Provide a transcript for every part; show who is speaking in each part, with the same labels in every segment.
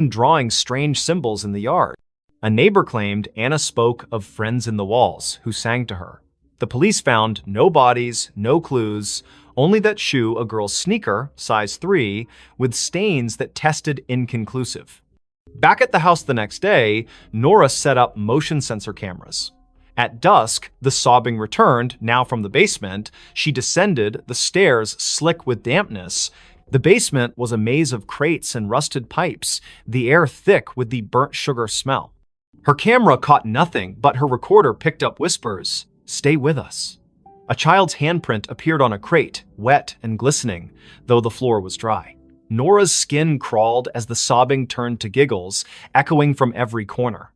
Speaker 1: drawing strange symbols in the yard. A neighbor claimed Anna spoke of friends in the walls who sang to her. The police found no bodies, no clues, only that shoe, a girl's sneaker, size 3, with stains that tested inconclusive. Back at the house the next day, Nora set up motion sensor cameras. At dusk, the sobbing returned, now from the basement. She descended, the stairs slick with dampness. The basement was a maze of crates and rusted pipes, the air thick with the burnt sugar smell. Her camera caught nothing, but her recorder picked up whispers. "Stay with us." A child's handprint appeared on a crate, wet and glistening, though the floor was dry. Nora's skin crawled as the sobbing turned to giggles, echoing from every corner.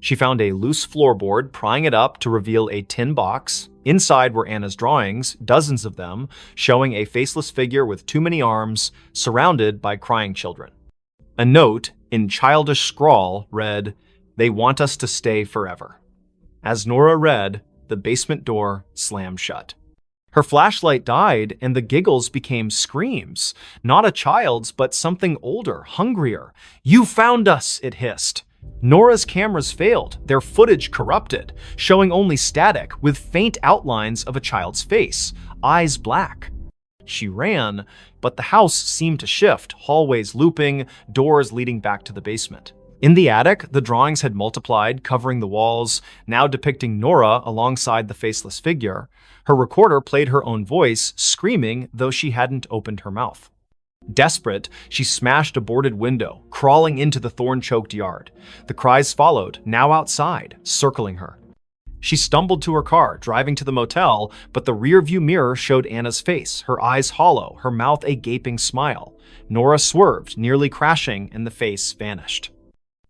Speaker 1: She found a loose floorboard, prying it up to reveal a tin box. Inside were Anna's drawings, dozens of them, showing a faceless figure with too many arms, surrounded by crying children. A note, in childish scrawl, read, "They want us to stay forever." As Nora read, the basement door slammed shut. Her flashlight died, and the giggles became screams. Not a child's, but something older, hungrier. "You found us," it hissed. Nora's cameras failed, their footage corrupted, showing only static with faint outlines of a child's face, eyes black. She ran, but the house seemed to shift, hallways looping, doors leading back to the basement. In the attic, the drawings had multiplied, covering the walls, now depicting Nora alongside the faceless figure. Her recorder played her own voice, screaming, though she hadn't opened her mouth. Desperate, she smashed a boarded window, crawling into the thorn-choked yard. The cries followed, now outside, circling her. She stumbled to her car, driving to the motel, but the rearview mirror showed Anna's face, her eyes hollow, her mouth a gaping smile. Nora swerved, nearly crashing, and the face vanished.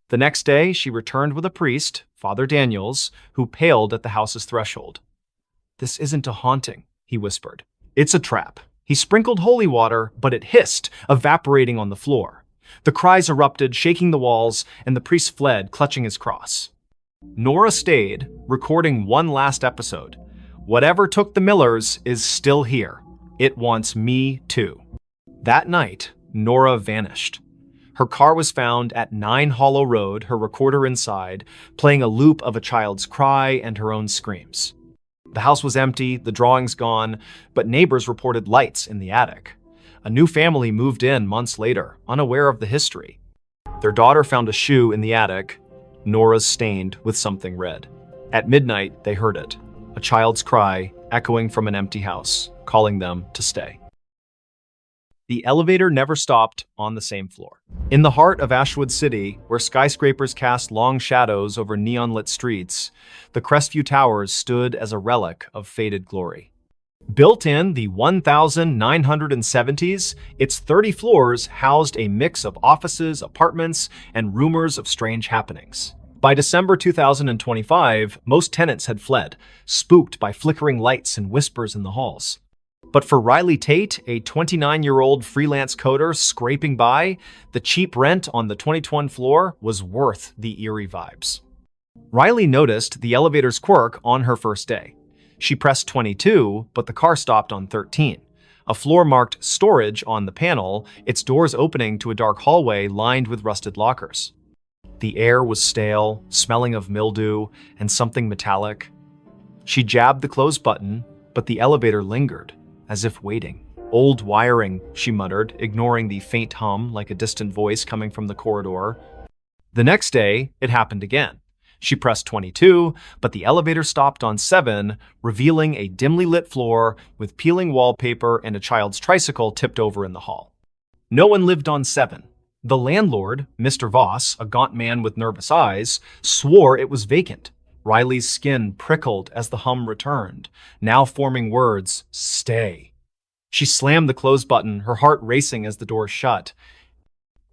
Speaker 1: The next day, she returned with a priest, Father Daniels, who paled at the house's threshold. "This isn't a haunting," he whispered. "It's a trap." He sprinkled holy water, but it hissed, evaporating on the floor. The cries erupted, shaking the walls, and the priest fled, clutching his cross. Nora stayed, recording one last episode. "Whatever took the Millers is still here. It wants me too." That night, Nora vanished. Her car was found at 9 Hollow Road, her recorder inside, playing a loop of a child's cry and her own screams. The house was empty, the drawings gone, but neighbors reported lights in the attic. A new family moved in months later, unaware of the history. Their daughter found a shoe in the attic, Nora's stained with something red. At midnight, they heard it, a child's cry echoing from an empty house, calling them to stay. The elevator never stopped on the same floor. In the heart of Ashwood City, where skyscrapers cast long shadows over neon-lit streets, the Crestview Towers stood as a relic of faded glory. Built in the 1970s, its 30 floors housed a mix of offices, apartments, and rumors of strange happenings. By December 2025, most tenants had fled, spooked by flickering lights and whispers in the halls. But for Riley Tate, a 29-year-old freelance coder scraping by, the cheap rent on the 22nd floor was worth the eerie vibes. Riley noticed the elevator's quirk on her first day. She pressed 22, but the car stopped on 13. A floor marked storage on the panel, its doors opening to a dark hallway lined with rusted lockers. The air was stale, smelling of mildew and something metallic. She jabbed the close button, but the elevator lingered, as if waiting. "Old wiring," she muttered, ignoring the faint hum like a distant voice coming from the corridor. The next day, it happened again. She pressed 22, but the elevator stopped on 7, revealing a dimly lit floor with peeling wallpaper and a child's tricycle tipped over in the hall. No one lived on 7. The landlord, Mr. Voss, a gaunt man with nervous eyes, swore it was vacant. Riley's skin prickled as the hum returned, now forming words, "Stay." She slammed the close button, her heart racing as the door shut.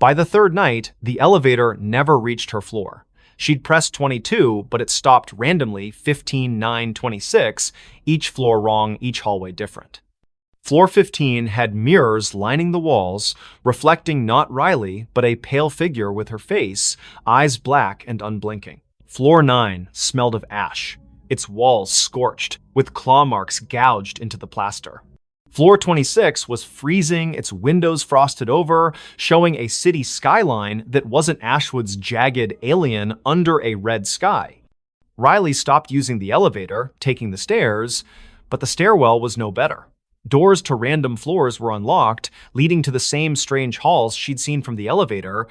Speaker 1: By the third night, the elevator never reached her floor. She'd pressed 22, but it stopped randomly 15, 9, 26, each floor wrong, each hallway different. Floor 15 had mirrors lining the walls, reflecting not Riley, but a pale figure with her face, eyes black and unblinking. Floor 9 smelled of ash, its walls scorched, with claw marks gouged into the plaster. Floor 26 was freezing, its windows frosted over, showing a city skyline that wasn't Ashwood's jagged alien under a red sky. Riley stopped using the elevator, taking the stairs, but the stairwell was no better. Doors to random floors were unlocked, leading to the same strange halls she'd seen from the elevator.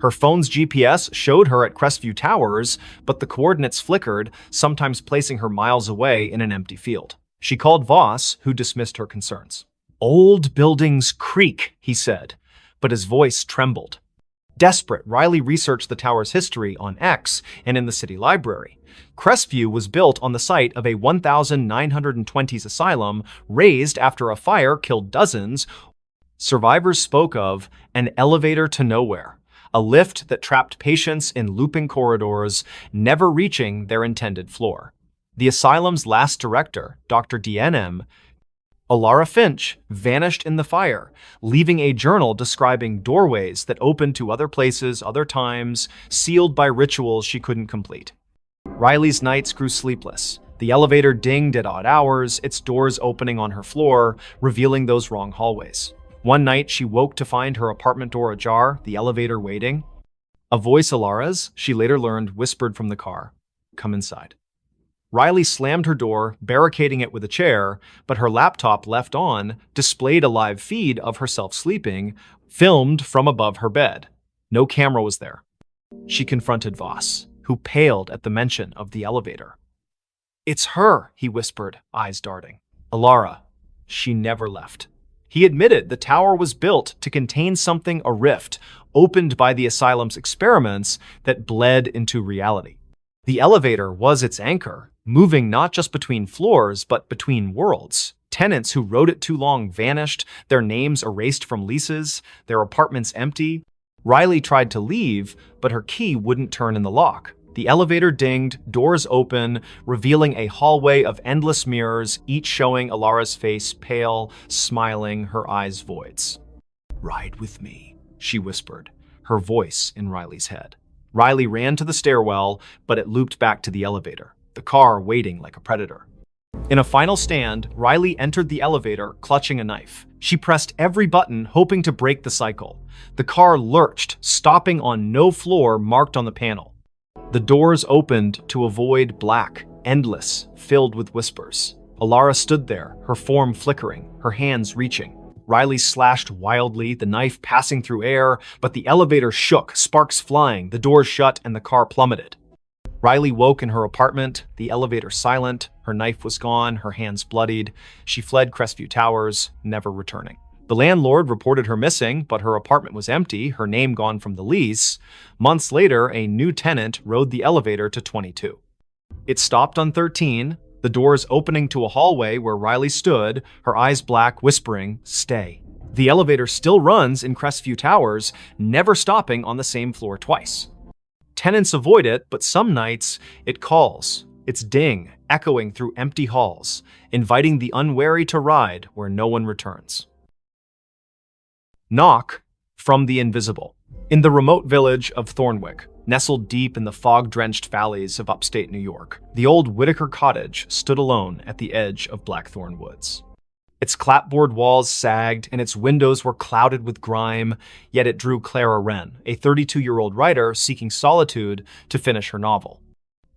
Speaker 1: Her phone's GPS showed her at Crestview Towers, but the coordinates flickered, sometimes placing her miles away in an empty field. She called Voss, who dismissed her concerns. "Old buildings creak," he said, but his voice trembled. Desperate, Riley researched the tower's history on X and in the city library. Crestview was built on the site of a 1920s asylum razed after a fire killed dozens. Survivors spoke of an elevator to nowhere, a lift that trapped patients in looping corridors, never reaching their intended floor. The asylum's last director, Dr. DNM, Alara Finch, vanished in the fire, leaving a journal describing doorways that opened to other places, other times, sealed by rituals she couldn't complete. Riley's nights grew sleepless. The elevator dinged at odd hours, its doors opening on her floor, revealing those wrong hallways. One night, she woke to find her apartment door ajar, the elevator waiting. A voice, Alara's, she later learned, whispered from the car, "Come inside." Riley slammed her door, barricading it with a chair, but her laptop, left on, displayed a live feed of herself sleeping, filmed from above her bed. No camera was there. She confronted Voss, who paled at the mention of the elevator. "It's her," he whispered, eyes darting. "Alara, she never left." He admitted the tower was built to contain something, a rift, opened by the asylum's experiments that bled into reality. The elevator was its anchor, moving not just between floors, but between worlds. Tenants who rode it too long vanished, their names erased from leases, their apartments empty. Riley tried to leave, but her key wouldn't turn in the lock. The elevator dinged, doors open, revealing a hallway of endless mirrors, each showing Alara's face, pale, smiling, her eyes voids. "Ride with me," she whispered, her voice in Riley's head. Riley ran to the stairwell, but it looped back to the elevator, the car waiting like a predator. In a final stand, Riley entered the elevator, clutching a knife. She pressed every button, hoping to break the cycle. The car lurched, stopping on no floor marked on the panel. The doors opened to a void black, endless, filled with whispers. Alara stood there, her form flickering, her hands reaching. Riley slashed wildly, the knife passing through air, but the elevator shook, sparks flying, the doors shut, and the car plummeted. Riley woke in her apartment, the elevator silent, her knife was gone, her hands bloodied. She fled Crestview Towers, never returning. The landlord reported her missing, but her apartment was empty, her name gone from the lease. Months later, a new tenant rode the elevator to 22. It stopped on 13, the doors opening to a hallway where Riley stood, her eyes black, whispering, "Stay." The elevator still runs in Crestview Towers, never stopping on the same floor twice. Tenants avoid it, but some nights it calls, its ding echoing through empty halls, inviting the unwary to ride where no one returns. Knock from the invisible. In the remote village of Thornwick, nestled deep in the fog-drenched valleys of upstate New York, the old Whitaker cottage stood alone at the edge of Blackthorn Woods. Its clapboard walls sagged, and its windows were clouded with grime, yet it drew Clara Wren, a 32-year-old writer seeking solitude to finish her novel.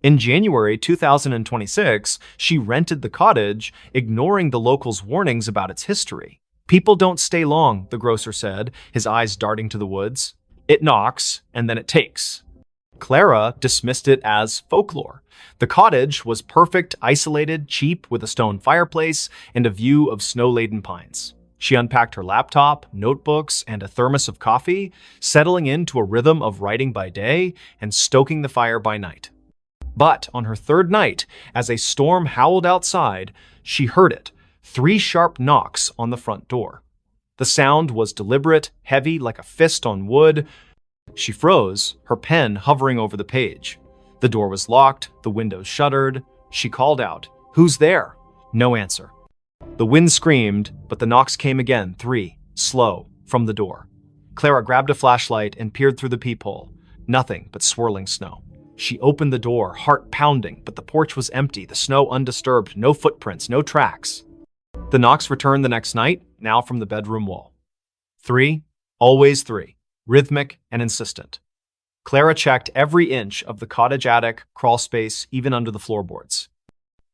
Speaker 1: In January 2026, she rented the cottage, ignoring the locals' warnings about its history. "People don't stay long," the grocer said, his eyes darting to the woods. "It knocks, and then it takes." Clara dismissed it as folklore. The cottage was perfect, isolated, cheap, with a stone fireplace and a view of snow-laden pines. She unpacked her laptop, notebooks, and a thermos of coffee, settling into a rhythm of writing by day and stoking the fire by night. But on her third night, as a storm howled outside, she heard it, 3 sharp knocks on the front door. The sound was deliberate, heavy like a fist on wood. She froze, her pen hovering over the page. The door was locked, the windows shuttered. She called out, "Who's there?" No answer. The wind screamed, but the knocks came again, 3, slow, from the door. Clara grabbed a flashlight and peered through the peephole. Nothing but swirling snow. She opened the door, heart pounding, but the porch was empty, the snow undisturbed, no footprints, no tracks. The knocks returned the next night, now from the bedroom wall. 3, always 3, rhythmic and insistent. Clara checked every inch of the cottage attic, crawl space, even under the floorboards.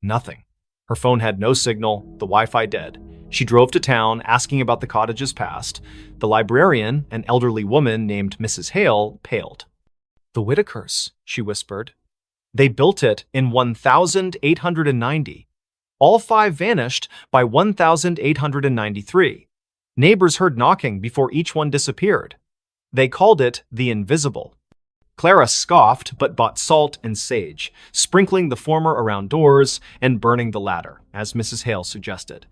Speaker 1: Nothing. Her phone had no signal, the Wi-Fi dead. She drove to town, asking about the cottage's past. The librarian, an elderly woman named Mrs. Hale, paled. "The Whitakers," she whispered. "They built it in 1890. All 5 vanished by 1893. Neighbors heard knocking before each one disappeared. They called it the Invisible." Clara scoffed but bought salt and sage, sprinkling the former around doors and burning the latter, as Mrs. Hale suggested.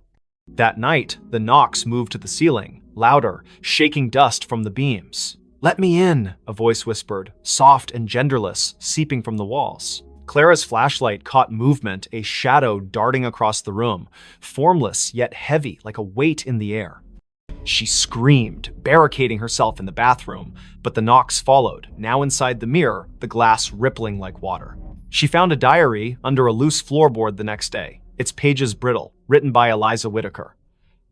Speaker 1: That night, the knocks moved to the ceiling, louder, shaking dust from the beams. "Let me in," a voice whispered, soft and genderless, seeping from the walls. Clara's flashlight caught movement, a shadow darting across the room, formless yet heavy like a weight in the air. She screamed, barricading herself in the bathroom, but the knocks followed, now inside the mirror, the glass rippling like water. She found a diary under a loose floorboard the next day, its pages brittle, written by Eliza Whitaker.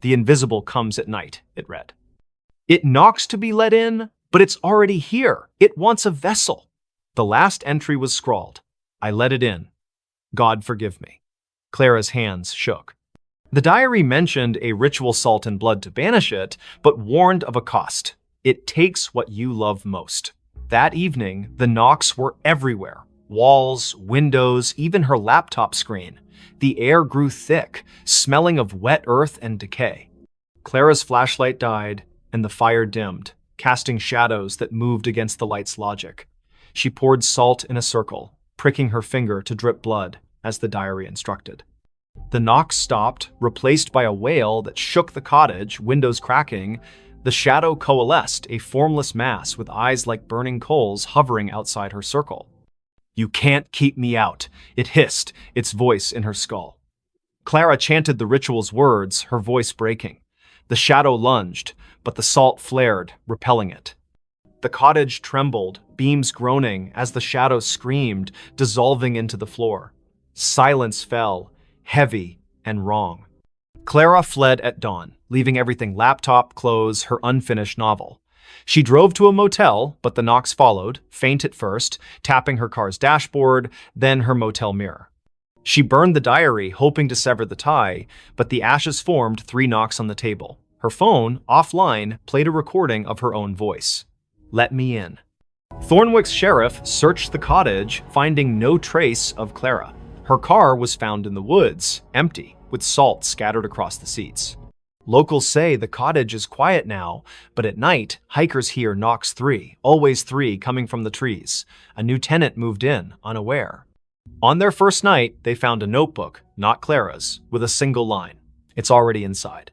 Speaker 1: "The Invisible comes at night," it read. "It knocks to be let in, but it's already here. It wants a vessel." The last entry was scrawled, "I let it in. God forgive me." Clara's hands shook. The diary mentioned a ritual salt and blood to banish it, but warned of a cost. It takes what you love most. That evening, the knocks were everywhere. Walls, windows, even her laptop screen. The air grew thick, smelling of wet earth and decay. Clara's flashlight died, and the fire dimmed, casting shadows that moved against the light's logic. She poured salt in a circle, pricking her finger to drip blood, as the diary instructed. The knocks stopped, replaced by a wail that shook the cottage, windows cracking. The shadow coalesced, a formless mass with eyes like burning coals hovering outside her circle. "You can't keep me out," it hissed, its voice in her skull. Clara chanted the ritual's words, her voice breaking. The shadow lunged, but the salt flared, repelling it. The cottage trembled, beams groaning as the shadow screamed, dissolving into the floor. Silence fell, heavy and wrong. Clara fled at dawn, leaving everything: laptop, clothes, her unfinished novel. She drove to a motel, but the knocks followed, faint at first, tapping her car's dashboard, then her motel mirror. She burned the diary, hoping to sever the tie, but the ashes formed 3 knocks on the table. Her phone, offline, played a recording of her own voice. "Let me in." Thornwick's sheriff searched the cottage, finding no trace of Clara. Her car was found in the woods, empty, with salt scattered across the seats. Locals say the cottage is quiet now, but at night, hikers hear knocks 3, always 3, coming from the trees. A new tenant moved in, unaware. On their first night, they found a notebook, not Clara's, with a single line. "It's already inside."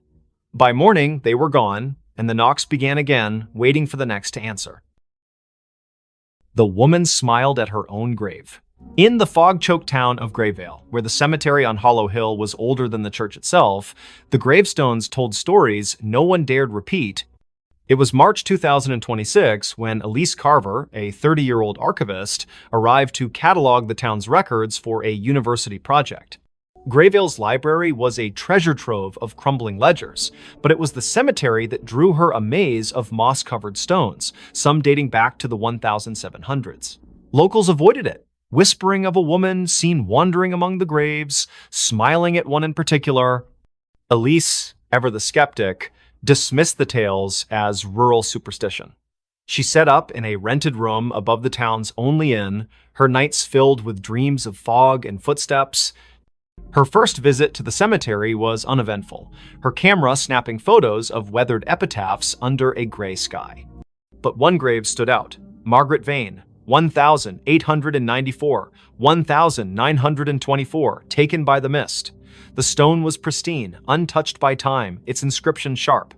Speaker 1: By morning, they were gone, and the knocks began again, waiting for the next to answer. The woman smiled at her own grave. In the fog-choked town of Grayvale, where the cemetery on Hollow Hill was older than the church itself, the gravestones told stories no one dared repeat. It was March 2026 when Elise Carver, a 30-year-old archivist, arrived to catalog the town's records for a university project. Grayvale's library was a treasure trove of crumbling ledgers, but it was the cemetery that drew her a maze of moss-covered stones, some dating back to the 1700s. Locals avoided it, whispering of a woman seen wandering among the graves, smiling at one in particular. Elise, ever the skeptic, dismissed the tales as rural superstition. She set up in a rented room above the town's only inn, her nights filled with dreams of fog and footsteps. Her first visit to the cemetery was uneventful, her camera snapping photos of weathered epitaphs under a gray sky. But one grave stood out: Margaret Vane, 1894, 1924, taken by the mist. The stone was pristine, untouched by time, its inscription sharp.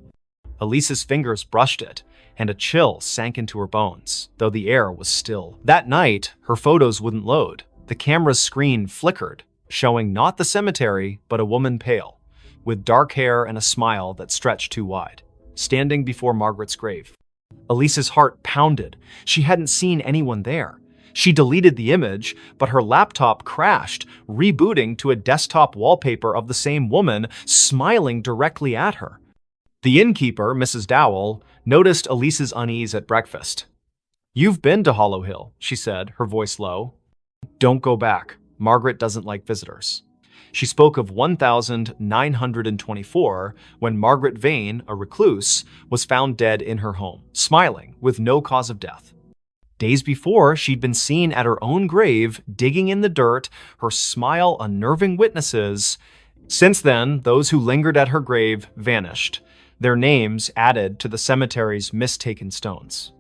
Speaker 1: Elise's fingers brushed it, and a chill sank into her bones, though the air was still. That night, her photos wouldn't load. The camera's screen flickered, showing not the cemetery, but a woman pale, with dark hair and a smile that stretched too wide, standing before Margaret's grave. Elise's heart pounded. She hadn't seen anyone there. She deleted the image, but her laptop crashed, rebooting to a desktop wallpaper of the same woman smiling directly at her. The innkeeper, Mrs. Dowell, noticed Elise's unease at breakfast. "You've been to Hollow Hill," she said, her voice low. "Don't go back. Margaret doesn't like visitors." She spoke of 1924, when Margaret Vane, a recluse, was found dead in her home, smiling, with no cause of death. Days before, she'd been seen at her own grave, digging in the dirt, her smile unnerving witnesses. Since then, those who lingered at her grave vanished, their names added to the cemetery's mistaken stones.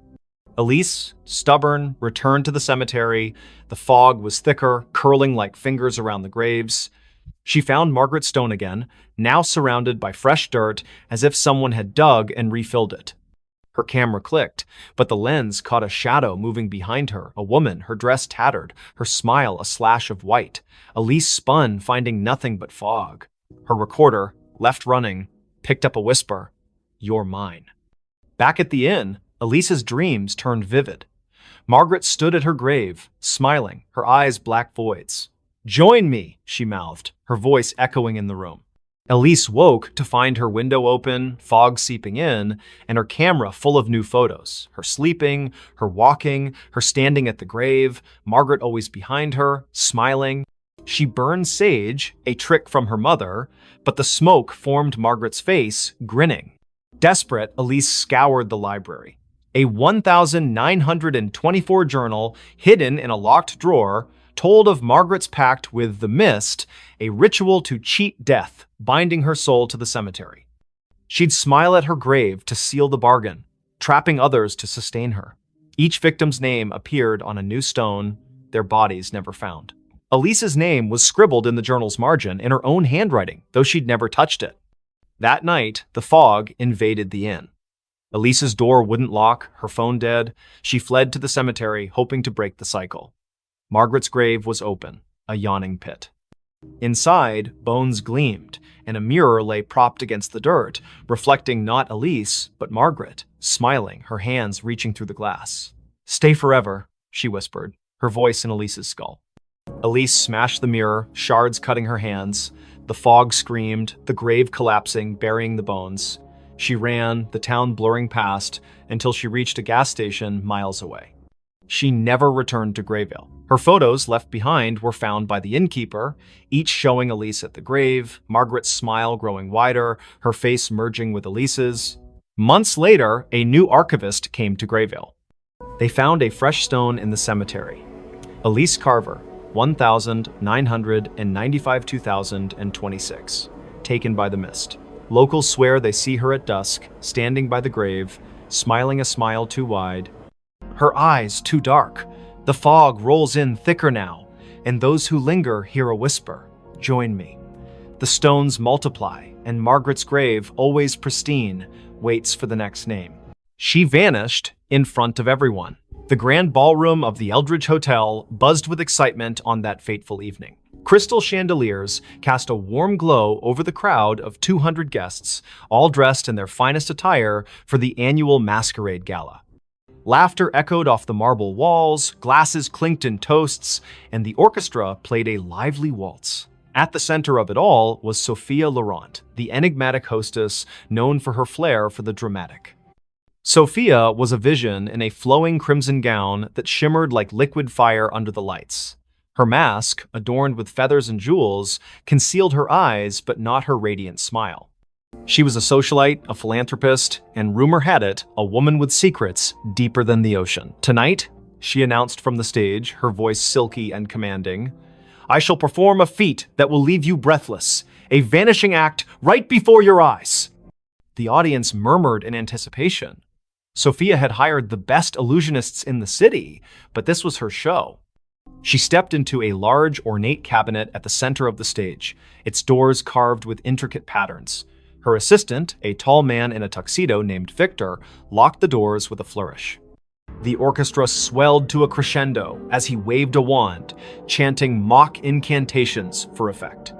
Speaker 1: Elise, stubborn, returned to the cemetery. The fog was thicker, curling like fingers around the graves. She found Margaret's stone again, now surrounded by fresh dirt, as if someone had dug and refilled it. Her camera clicked, but the lens caught a shadow moving behind her, a woman, her dress tattered, her smile a slash of white. Elise spun, finding nothing but fog. Her recorder, left running, picked up a whisper, "You're mine." Back at the inn, Elise's dreams turned vivid. Margaret stood at her grave, smiling, her eyes black voids. "Join me," she mouthed, her voice echoing in the room. Elise woke to find her window open, fog seeping in, and her camera full of new photos. Her sleeping, her walking, her standing at the grave, Margaret always behind her, smiling. She burned sage, a trick from her mother, but the smoke formed Margaret's face, grinning. Desperate, Elise scoured the library. A 1924 journal, hidden in a locked drawer, told of Margaret's pact with the mist, a ritual to cheat death, binding her soul to the cemetery. She'd smile at her grave to seal the bargain, trapping others to sustain her. Each victim's name appeared on a new stone, their bodies never found. Elise's name was scribbled in the journal's margin in her own handwriting, though she'd never touched it. That night, the fog invaded the inn. Elise's door wouldn't lock, her phone dead. She fled to the cemetery, hoping to break the cycle. Margaret's grave was open, a yawning pit. Inside, bones gleamed, and a mirror lay propped against the dirt, reflecting not Elise, but Margaret, smiling, her hands reaching through the glass. "Stay forever," she whispered, her voice in Elise's skull. Elise smashed the mirror, shards cutting her hands. The fog screamed, the grave collapsing, burying the bones. She ran, the town blurring past, until she reached a gas station miles away. She never returned to Grayville. Her photos left behind were found by the innkeeper, each showing Elise at the grave, Margaret's smile growing wider, her face merging with Elise's. Months later, a new archivist came to Grayville. They found a fresh stone in the cemetery. Elise Carver, 1995-2026, taken by the mist. Locals swear they see her at dusk, standing by the grave, smiling a smile too wide. Her eyes too dark. The fog rolls in thicker now, and those who linger hear a whisper, "Join me." The stones multiply, and Margaret's grave, always pristine, waits for the next name. She vanished in front of everyone. The grand ballroom of the Eldridge Hotel buzzed with excitement on that fateful evening. Crystal chandeliers cast a warm glow over the crowd of 200 guests, all dressed in their finest attire for the annual masquerade gala. Laughter echoed off the marble walls, glasses clinked in toasts, and the orchestra played a lively waltz. At the center of it all was Sophia Laurent, the enigmatic hostess known for her flair for the dramatic. Sophia was a vision in a flowing crimson gown that shimmered like liquid fire under the lights. Her mask, adorned with feathers and jewels, concealed her eyes but not her radiant smile. She was a socialite, a philanthropist, and rumor had it, a woman with secrets deeper than the ocean. "Tonight," she announced from the stage, her voice silky and commanding, "I shall perform a feat that will leave you breathless, a vanishing act right before your eyes." The audience murmured in anticipation. Sophia had hired the best illusionists in the city, but this was her show. She stepped into a large, ornate cabinet at the center of the stage, its doors carved with intricate patterns. Her assistant, a tall man in a tuxedo named Victor, locked the doors with a flourish. The orchestra swelled to a crescendo as he waved a wand, chanting mock incantations for effect.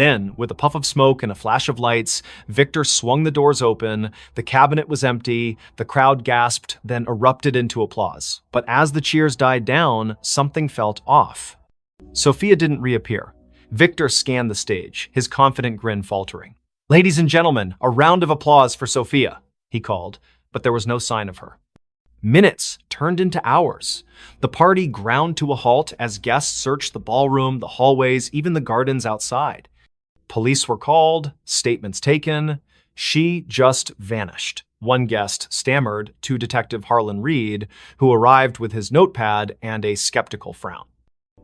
Speaker 1: Then, with a puff of smoke and a flash of lights, Victor swung the doors open. The cabinet was empty. The crowd gasped, then erupted into applause. But as the cheers died down, something felt off. Sophia didn't reappear. Victor scanned the stage, his confident grin faltering. "Ladies and gentlemen, a round of applause for Sophia," he called, but there was no sign of her. Minutes turned into hours. The party ground to a halt as guests searched the ballroom, the hallways, even the gardens outside. Police were called, statements taken. She just vanished. One guest stammered to Detective Harlan Reed, who arrived with his notepad and a skeptical frown.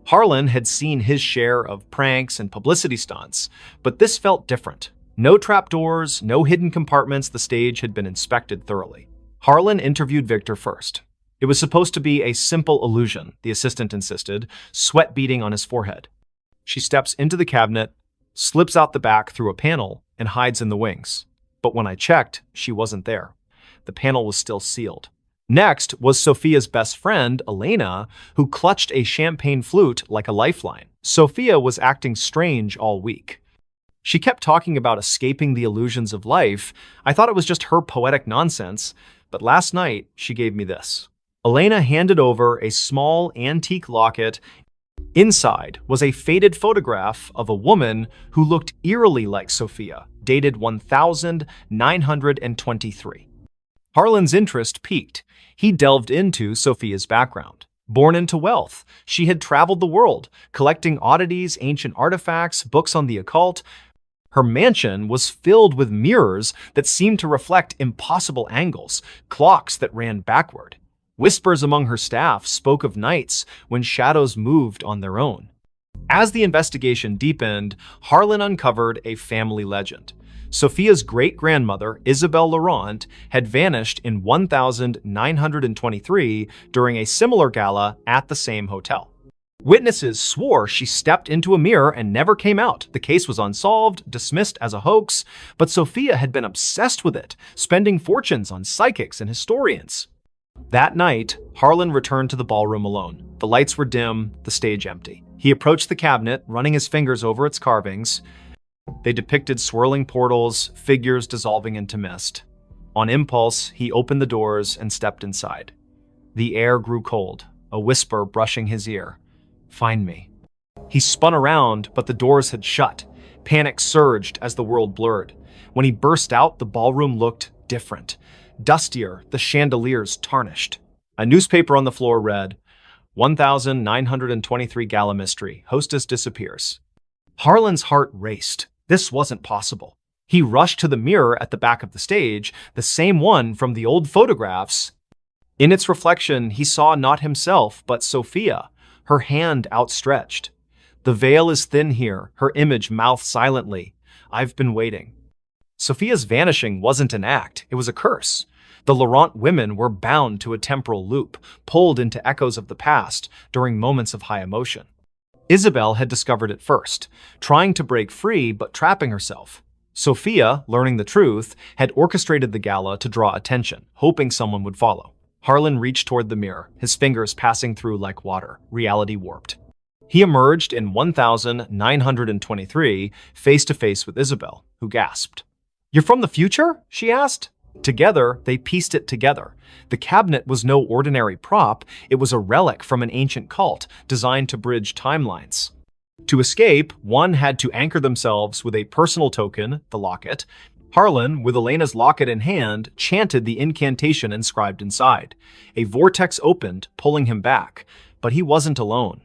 Speaker 1: Harlan had seen his share of pranks and publicity stunts, but this felt different. No trapdoors, no hidden compartments. The stage had been inspected thoroughly. Harlan interviewed Victor first. It was supposed to be a simple illusion, the assistant insisted, sweat beading on his forehead. She steps into the cabinet, slips out the back through a panel, and hides in the wings. But when I checked, she wasn't there. The panel was still sealed. Next was Sophia's best friend, Elena, who clutched a champagne flute like a lifeline. Sophia was acting strange all week. She kept talking about escaping the illusions of life. I thought it was just her poetic nonsense, but last night she gave me this. Elena handed over a small antique locket. Inside was a faded photograph of a woman who looked eerily like Sophia, dated 1923. Harlan's interest peaked. He delved into Sophia's background. Born into wealth, she had traveled the world, collecting oddities, ancient artifacts, books on the occult. Her mansion was filled with mirrors that seemed to reflect impossible angles, clocks that ran backward. Whispers among her staff spoke of nights when shadows moved on their own. As the investigation deepened, Harlan uncovered a family legend. Sophia's great-grandmother, Isabel Laurent, had vanished in 1923 during a similar gala at the same hotel. Witnesses swore she stepped into a mirror and never came out. The case was unsolved, dismissed as a hoax, but Sophia had been obsessed with it, spending fortunes on psychics and historians. That night, Harlan returned to the ballroom alone. The lights were dim, the stage empty. He approached the cabinet, running his fingers over its carvings. They depicted swirling portals, figures dissolving into mist. On impulse, he opened the doors and stepped inside. The air grew cold, a whisper brushing his ear. "Find me." He spun around, but the doors had shut. Panic surged as the world blurred. When he burst out, the ballroom looked different. Dustier, the chandeliers tarnished. A newspaper on the floor read, 1923 Gala Mystery, Hostess Disappears. Harlan's heart raced. This wasn't possible. He rushed to the mirror at the back of the stage, the same one from the old photographs. In its reflection, he saw not himself, but Sophia, her hand outstretched. "The veil is thin here," her image mouthed silently. "I've been waiting." Sophia's vanishing wasn't an act, it was a curse. The Laurent women were bound to a temporal loop, pulled into echoes of the past during moments of high emotion. Isabel had discovered it first, trying to break free but trapping herself. Sophia, learning the truth, had orchestrated the gala to draw attention, hoping someone would follow. Harlan reached toward the mirror, his fingers passing through like water, reality warped. He emerged in 1923, face to face with Isabel, who gasped. "You're from the future?" she asked. Together, they pieced it together. The cabinet was no ordinary prop, it was a relic from an ancient cult designed to bridge timelines. To escape, one had to anchor themselves with a personal token, the locket. Harlan, with Elena's locket in hand, chanted the incantation inscribed inside. A vortex opened, pulling him back, but he wasn't alone.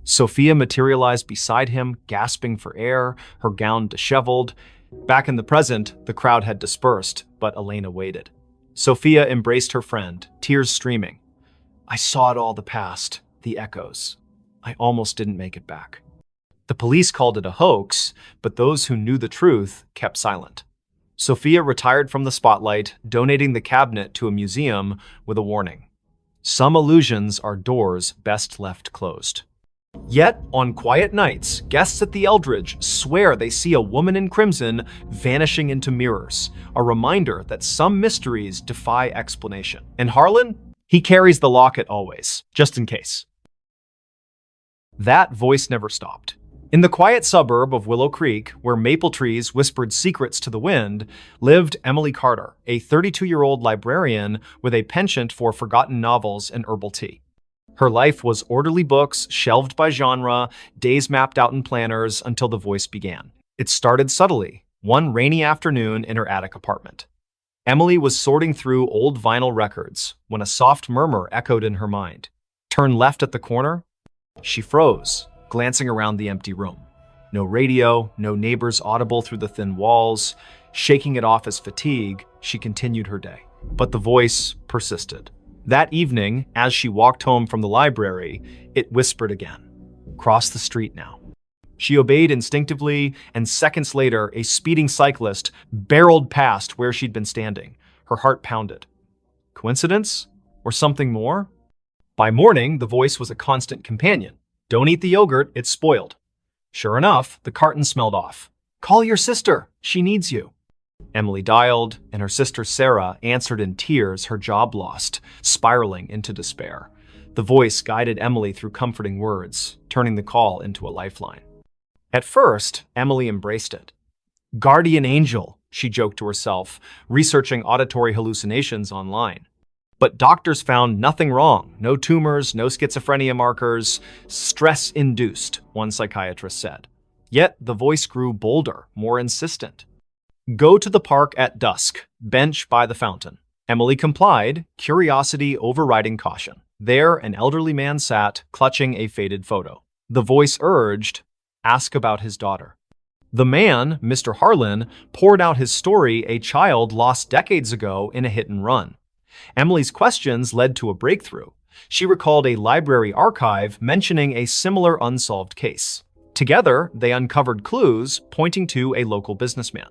Speaker 1: Sophia materialized beside him, gasping for air, her gown disheveled. Back in the present, the crowd had dispersed, but Elena waited. Sophia embraced her friend, tears streaming. "I saw it all, the past, the echoes. I almost didn't make it back." The police called it a hoax, but those who knew the truth kept silent. Sophia retired from the spotlight, donating the cabinet to a museum with a warning. Some illusions are doors best left closed. Yet, on quiet nights, guests at the Eldridge swear they see a woman in crimson vanishing into mirrors, a reminder that some mysteries defy explanation. And Harlan? He carries the locket always, just in case. That voice never stopped. In the quiet suburb of Willow Creek, where maple trees whispered secrets to the wind, lived Emily Carter, a 32-year-old librarian with a penchant for forgotten novels and herbal tea. Her life was orderly books, shelved by genre, days mapped out in planners until the voice began. It started subtly, one rainy afternoon in her attic apartment. Emily was sorting through old vinyl records when a soft murmur echoed in her mind. Turn left at the corner. She froze, glancing around the empty room. No radio, no neighbors audible through the thin walls. Shaking it off as fatigue, she continued her day. But the voice persisted. That evening, as she walked home from the library, it whispered again. Cross the street now. She obeyed instinctively, and seconds later, a speeding cyclist barreled past where she'd been standing. Her heart pounded. Coincidence? Or something more? By morning, the voice was a constant companion. Don't eat the yogurt, it's spoiled. Sure enough, the carton smelled off. Call your sister, she needs you. Emily dialed, and her sister Sarah answered in tears, her job lost, spiraling into despair. The voice guided Emily through comforting words, turning the call into a lifeline. At first, Emily embraced it. Guardian angel, she joked to herself, researching auditory hallucinations online. But doctors found nothing wrong. No tumors, no schizophrenia markers. Stress-induced, one psychiatrist said. Yet the voice grew bolder, more insistent. Go to the park at dusk, bench by the fountain. Emily complied, curiosity overriding caution. There, an elderly man sat, clutching a faded photo. The voice urged, ask about his daughter. The man, Mr. Harlan, poured out his story, a child lost decades ago in a hit and run. Emily's questions led to a breakthrough. She recalled a library archive mentioning a similar unsolved case. Together, they uncovered clues pointing to a local businessman.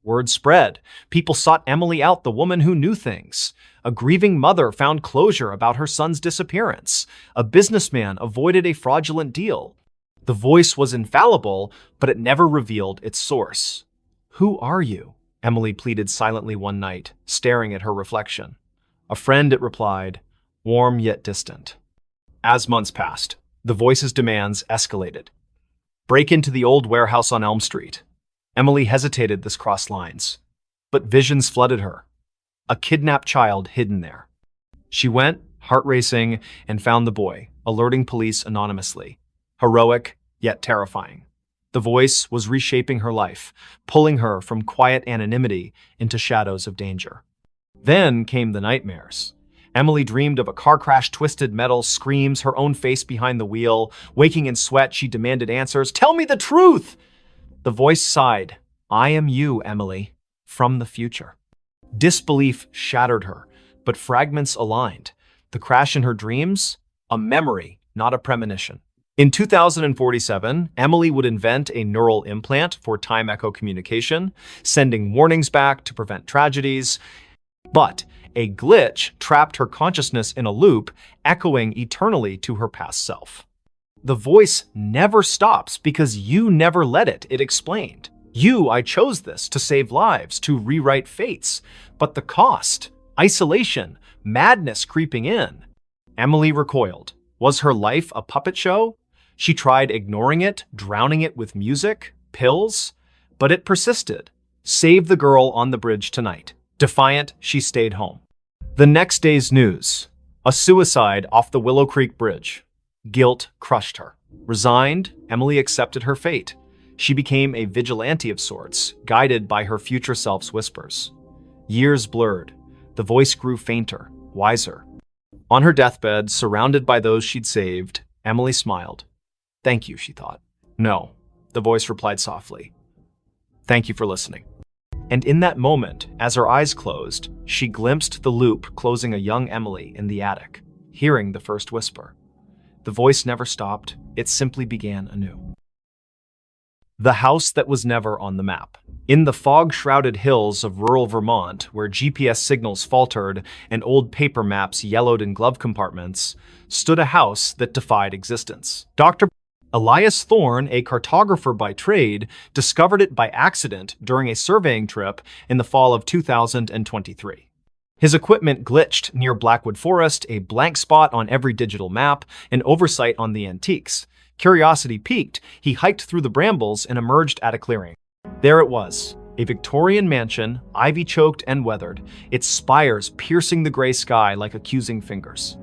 Speaker 1: Word spread. People sought Emily out, the woman who knew things. A grieving mother found closure about her son's disappearance. A businessman avoided a fraudulent deal. The voice was infallible, but it never revealed its source. Who are you? Emily pleaded silently one night, staring at her reflection. A friend, it replied, warm yet distant. As months passed, the voice's demands escalated. Break into the old warehouse on Elm Street. Emily hesitated this crossed lines, but visions flooded her. A kidnapped child hidden there. She went, heart racing, and found the boy, alerting police anonymously. Heroic, yet terrifying. The voice was reshaping her life, pulling her from quiet anonymity into shadows of danger. Then came the nightmares. Emily dreamed of a car crash, twisted metal, screams, her own face behind the wheel. Waking in sweat, she demanded answers. Tell me the truth! The voice sighed. I am you, Emily, from the future. Disbelief shattered her, but fragments aligned. The crash in her dreams? A memory, not a premonition. In 2047, Emily would invent a neural implant for time echo communication, sending warnings back to prevent tragedies. But a glitch trapped her consciousness in a loop, echoing eternally to her past self. The voice never stops because you never let it, it explained. I chose this to save lives, to rewrite fates. But the cost, isolation, madness creeping in. Emily recoiled. Was her life a puppet show? She tried ignoring it, drowning it with music, pills, but it persisted. Save the girl on the bridge tonight. Defiant, she stayed home. The next day's news. A suicide off the Willow Creek Bridge. Guilt crushed her. Resigned, Emily accepted her fate. She became a vigilante of sorts, guided by her future self's whispers. Years blurred. The voice grew fainter, wiser. On her deathbed, surrounded by those she'd saved, Emily smiled. Thank you, she thought. No, the voice replied softly. Thank you for listening. And in that moment, as her eyes closed, she glimpsed the loop closing a young Emily in the attic, hearing the first whisper. The voice never stopped, it simply began anew. The house that was never on the map. In the fog-shrouded hills of rural Vermont, where GPS signals faltered and old paper maps yellowed in glove compartments, stood a house that defied existence. Dr. Elias Thorne, a cartographer by trade, discovered it by accident during a surveying trip in the fall of 2023. His equipment glitched near Blackwood Forest, a blank spot on every digital map, an oversight on the antiques. Curiosity piqued, he hiked through the brambles and emerged at a clearing. There it was, a Victorian mansion, ivy-choked and weathered, its spires piercing the gray sky like accusing fingers.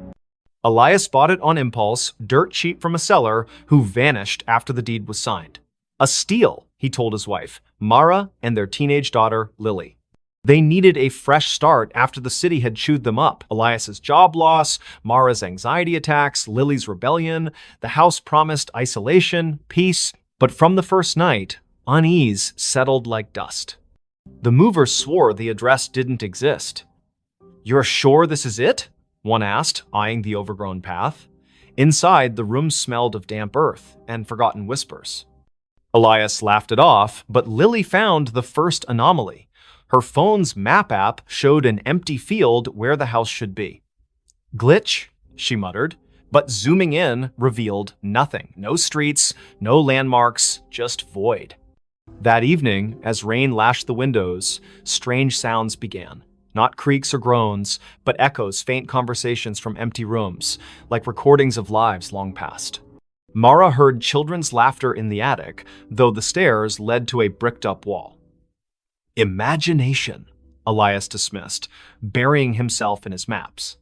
Speaker 1: Elias bought it on impulse, dirt cheap from a seller who vanished after the deed was signed. A steal, he told his wife, Mara, and their teenage daughter, Lily. They needed a fresh start after the city had chewed them up. Elias's job loss, Mara's anxiety attacks, Lily's rebellion. The house promised isolation, peace, but from the first night, unease settled like dust. The movers swore the address didn't exist. "You're sure this is it?" one asked, eyeing the overgrown path. Inside, the room smelled of damp earth and forgotten whispers. Elias laughed it off, but Lily found the first anomaly. Her phone's map app showed an empty field where the house should be. "Glitch," she muttered, but zooming in revealed nothing. No streets, no landmarks, just void. That evening, as rain lashed the windows, strange sounds began. Not creaks or groans, but echoes, faint conversations from empty rooms, like recordings of lives long past. Mara heard children's laughter in the attic, though the stairs led to a bricked-up wall. "Imagination," Elias dismissed, burying himself in his maps.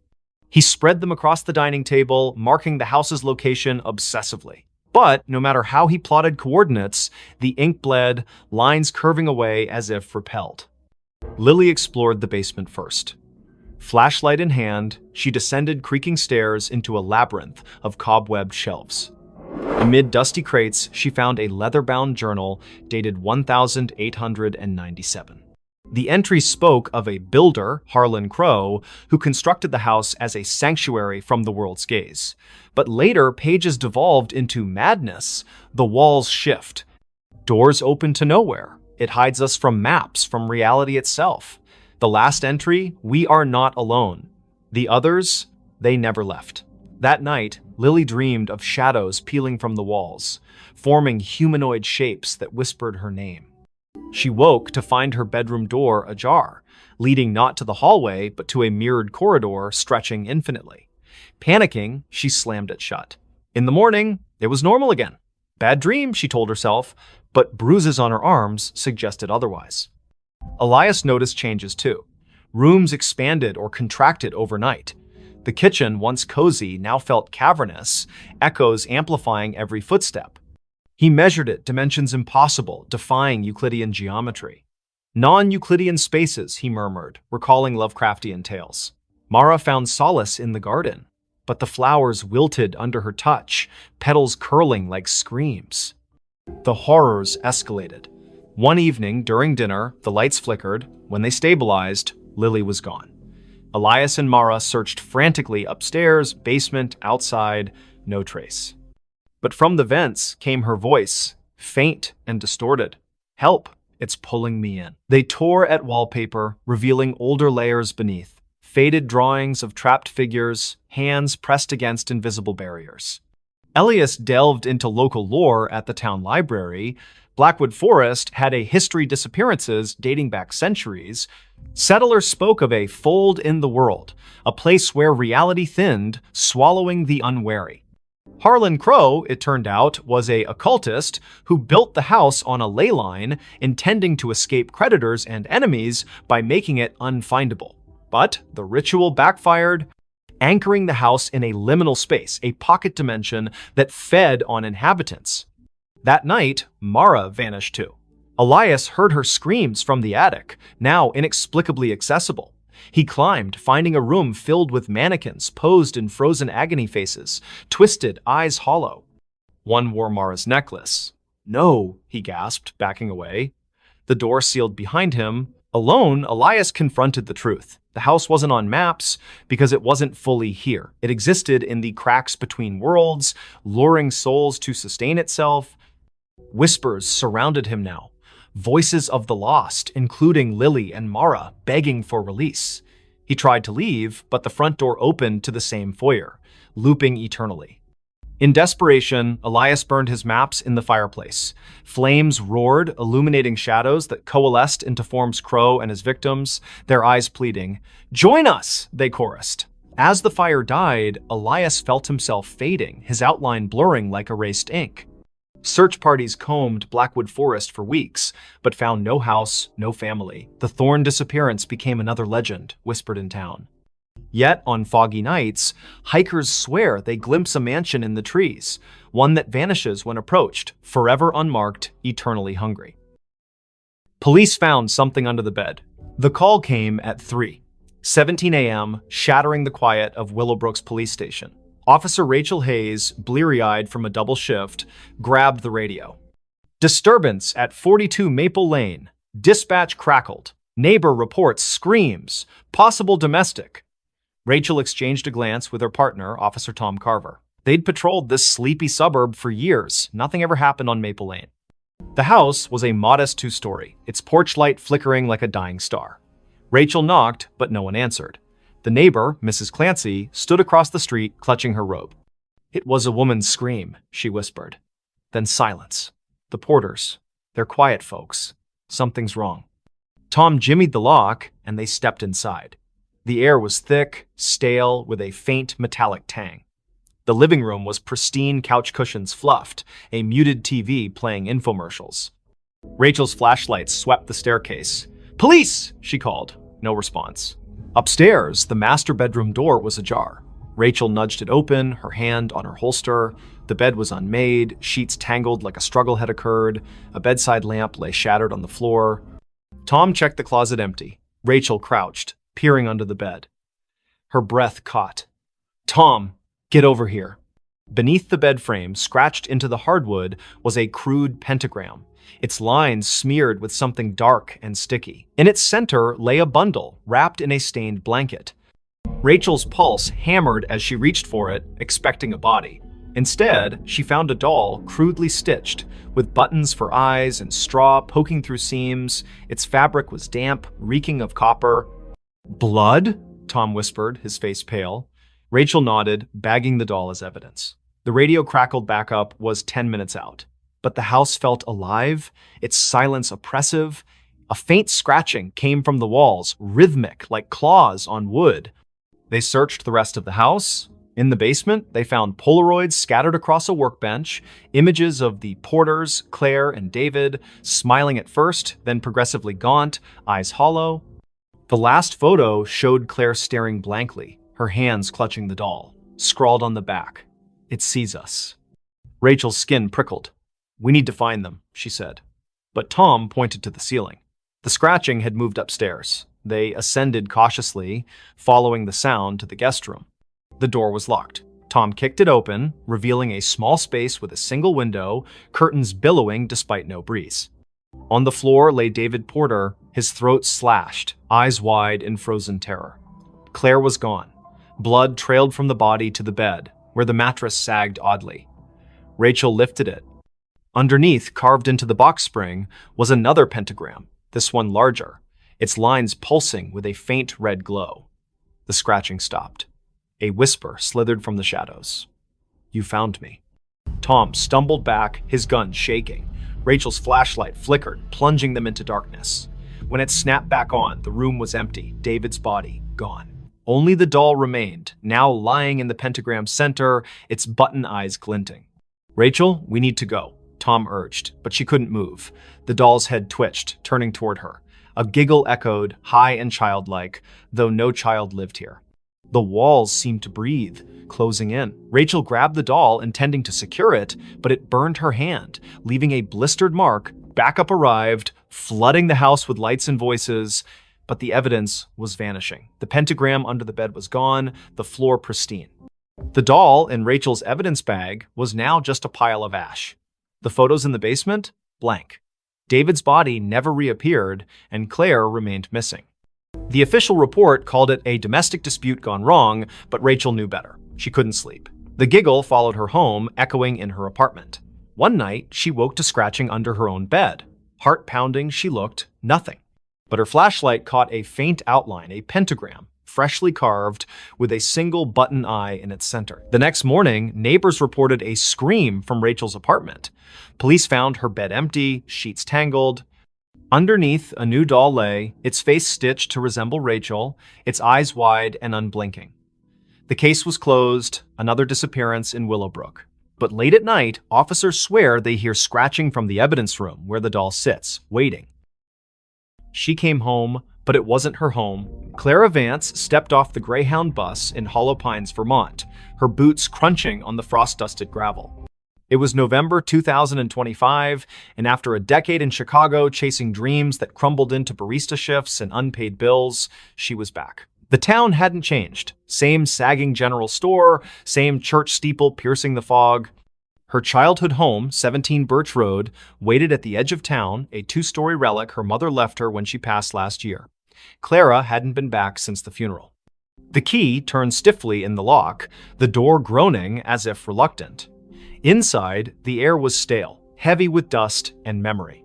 Speaker 1: He spread them across the dining table, marking the house's location obsessively. But no matter how he plotted coordinates, the ink bled, lines curving away as if repelled. Lily explored the basement first. Flashlight in hand, she descended creaking stairs into a labyrinth of cobwebbed shelves. Amid dusty crates, she found a leather-bound journal dated 1897. The entry spoke of a builder, Harlan Crow, who constructed the house as a sanctuary from the world's gaze. But later, pages devolved into madness. The walls shift. Doors open to nowhere. It hides us from maps, from reality itself. The last entry, "We are not alone." The others, they never left. That night, Lily dreamed of shadows peeling from the walls, forming humanoid shapes that whispered her name. She woke to find her bedroom door ajar, leading not to the hallway, but to a mirrored corridor stretching infinitely. Panicking, she slammed it shut. In the morning, it was normal again. Bad dream, she told herself, but bruises on her arms suggested otherwise. Elias noticed changes too. Rooms expanded or contracted overnight. The kitchen, once cozy, now felt cavernous, echoes amplifying every footstep. He measured it, dimensions impossible, defying Euclidean geometry. "Non-Euclidean spaces," he murmured, recalling Lovecraftian tales. Mara found solace in the garden, but the flowers wilted under her touch, petals curling like screams. The horrors escalated. One evening, during dinner, the lights flickered. When they stabilized, Lily was gone. Elias and Mara searched frantically upstairs, basement, outside, no trace. But from the vents came her voice, faint and distorted. "Help, it's pulling me in." They tore at wallpaper, revealing older layers beneath. Faded drawings of trapped figures, hands pressed against invisible barriers. Elias delved into local lore at the town library. Blackwood Forest had a history of disappearances dating back centuries. Settlers spoke of a fold in the world, a place where reality thinned, swallowing the unwary. Harlan Crow, it turned out, was an occultist who built the house on a ley line, intending to escape creditors and enemies by making it unfindable. But the ritual backfired, anchoring the house in a liminal space, a pocket dimension that fed on inhabitants. That night, Mara vanished too. Elias heard her screams from the attic, now inexplicably accessible. He climbed, finding a room filled with mannequins posed in frozen agony faces, twisted, eyes hollow. One wore Mara's necklace. "No," he gasped, backing away. The door sealed behind him. Alone, Elias confronted the truth. The house wasn't on maps because it wasn't fully here. It existed in the cracks between worlds, luring souls to sustain itself. Whispers surrounded him now. Voices of the lost, including Lily and Mara, begging for release. He tried to leave, but the front door opened to the same foyer, looping eternally. In desperation, Elias burned his maps in the fireplace. Flames roared, illuminating shadows that coalesced into forms Crow and his victims, their eyes pleading. "Join us!" they chorused. As the fire died, Elias felt himself fading, his outline blurring like erased ink. Search parties combed Blackwood Forest for weeks, but found no house, no family. The Thorne disappearance became another legend, whispered in town. Yet, on foggy nights, hikers swear they glimpse a mansion in the trees, one that vanishes when approached, forever unmarked, eternally hungry. Police found something under the bed. The call came at 3:17 a.m., shattering the quiet of Willowbrook's police station. Officer Rachel Hayes, bleary-eyed from a double shift, grabbed the radio. Disturbance at 42 Maple Lane. Dispatch crackled. Neighbor reports screams. Possible domestic. Rachel exchanged a glance with her partner, Officer Tom Carver. They'd patrolled this sleepy suburb for years. Nothing ever happened on Maple Lane. The house was a modest two-story, its porch light flickering like a dying star. Rachel knocked, but no one answered. The neighbor, Mrs. Clancy, stood across the street, clutching her robe. "It was a woman's scream," she whispered. Then silence. The porters. They're quiet folks. Something's wrong. Tom jimmied the lock, and they stepped inside. The air was thick, stale, with a faint metallic tang. The living room was pristine, couch cushions fluffed, a muted TV playing infomercials. Rachel's flashlight swept the staircase. "Police!" she called. No response. Upstairs, the master bedroom door was ajar. Rachel nudged it open, her hand on her holster. The bed was unmade, sheets tangled like a struggle had occurred. A bedside lamp lay shattered on the floor. Tom checked the closet empty. Rachel crouched, peering under the bed. Her breath caught. "Tom, get over here." Beneath the bed frame, scratched into the hardwood, was a crude pentagram, its lines smeared with something dark and sticky. In its center lay a bundle, wrapped in a stained blanket. Rachel's pulse hammered as she reached for it, expecting a body. Instead, she found a doll crudely stitched, with buttons for eyes and straw poking through seams. Its fabric was damp, reeking of copper. "Blood?" Tom whispered, his face pale. Rachel nodded, bagging the doll as evidence. The radio crackled back up, was 10 minutes out. But the house felt alive, its silence oppressive. A faint scratching came from the walls, rhythmic, like claws on wood. They searched the rest of the house. In the basement, they found Polaroids scattered across a workbench, images of the Porters, Claire and David, smiling at first, then progressively gaunt, eyes hollow. The last photo showed Claire staring blankly, her hands clutching the doll. Scrawled on the back, "It sees us." Rachel's skin prickled. "We need to find them," she said. But Tom pointed to the ceiling. The scratching had moved upstairs. They ascended cautiously, following the sound to the guest room. The door was locked. Tom kicked it open, revealing a small space with a single window, curtains billowing despite no breeze. On the floor lay David Porter, his throat slashed, eyes wide in frozen terror. Claire was gone. Blood trailed from the body to the bed, where the mattress sagged oddly. Rachel lifted it. Underneath, carved into the box spring, was another pentagram, this one larger, its lines pulsing with a faint red glow. The scratching stopped. A whisper slithered from the shadows. "You found me." Tom stumbled back, his gun shaking. Rachel's flashlight flickered, plunging them into darkness. When it snapped back on, the room was empty, David's body gone. Only the doll remained, now lying in the pentagram's center, its button eyes glinting. "Rachel, we need to go," Tom urged, but she couldn't move. The doll's head twitched, turning toward her. A giggle echoed, high and childlike, though no child lived here. The walls seemed to breathe, closing in. Rachel grabbed the doll, intending to secure it, but it burned her hand, leaving a blistered mark. Backup arrived, flooding the house with lights and voices, but the evidence was vanishing. The pentagram under the bed was gone, the floor pristine. The doll in Rachel's evidence bag was now just a pile of ash. The photos in the basement? Blank. David's body never reappeared, and Claire remained missing. The official report called it a domestic dispute gone wrong, but Rachel knew better. She couldn't sleep. The giggle followed her home, echoing in her apartment. One night, she woke to scratching under her own bed. Heart pounding, she looked, nothing. But her flashlight caught a faint outline, a pentagram, freshly carved, with a single button eye in its center. The next morning, neighbors reported a scream from Rachel's apartment. Police found her bed empty, sheets tangled. Underneath, a new doll lay, its face stitched to resemble Rachel, its eyes wide and unblinking. The case was closed, another disappearance in Willowbrook. But late at night, officers swear they hear scratching from the evidence room where the doll sits, waiting. She came home, but it wasn't her home. Clara Vance stepped off the Greyhound bus in Hollow Pines, Vermont, her boots crunching on the frost-dusted gravel. It was November 2025, and after a decade in Chicago chasing dreams that crumbled into barista shifts and unpaid bills, she was back. The town hadn't changed. Same sagging general store, same church steeple piercing the fog. Her childhood home, 17 Birch Road, waited at the edge of town, a two-story relic her mother left her when she passed last year. Clara hadn't been back since the funeral. The key turned stiffly in the lock, the door groaning as if reluctant. Inside, the air was stale, heavy with dust and memory.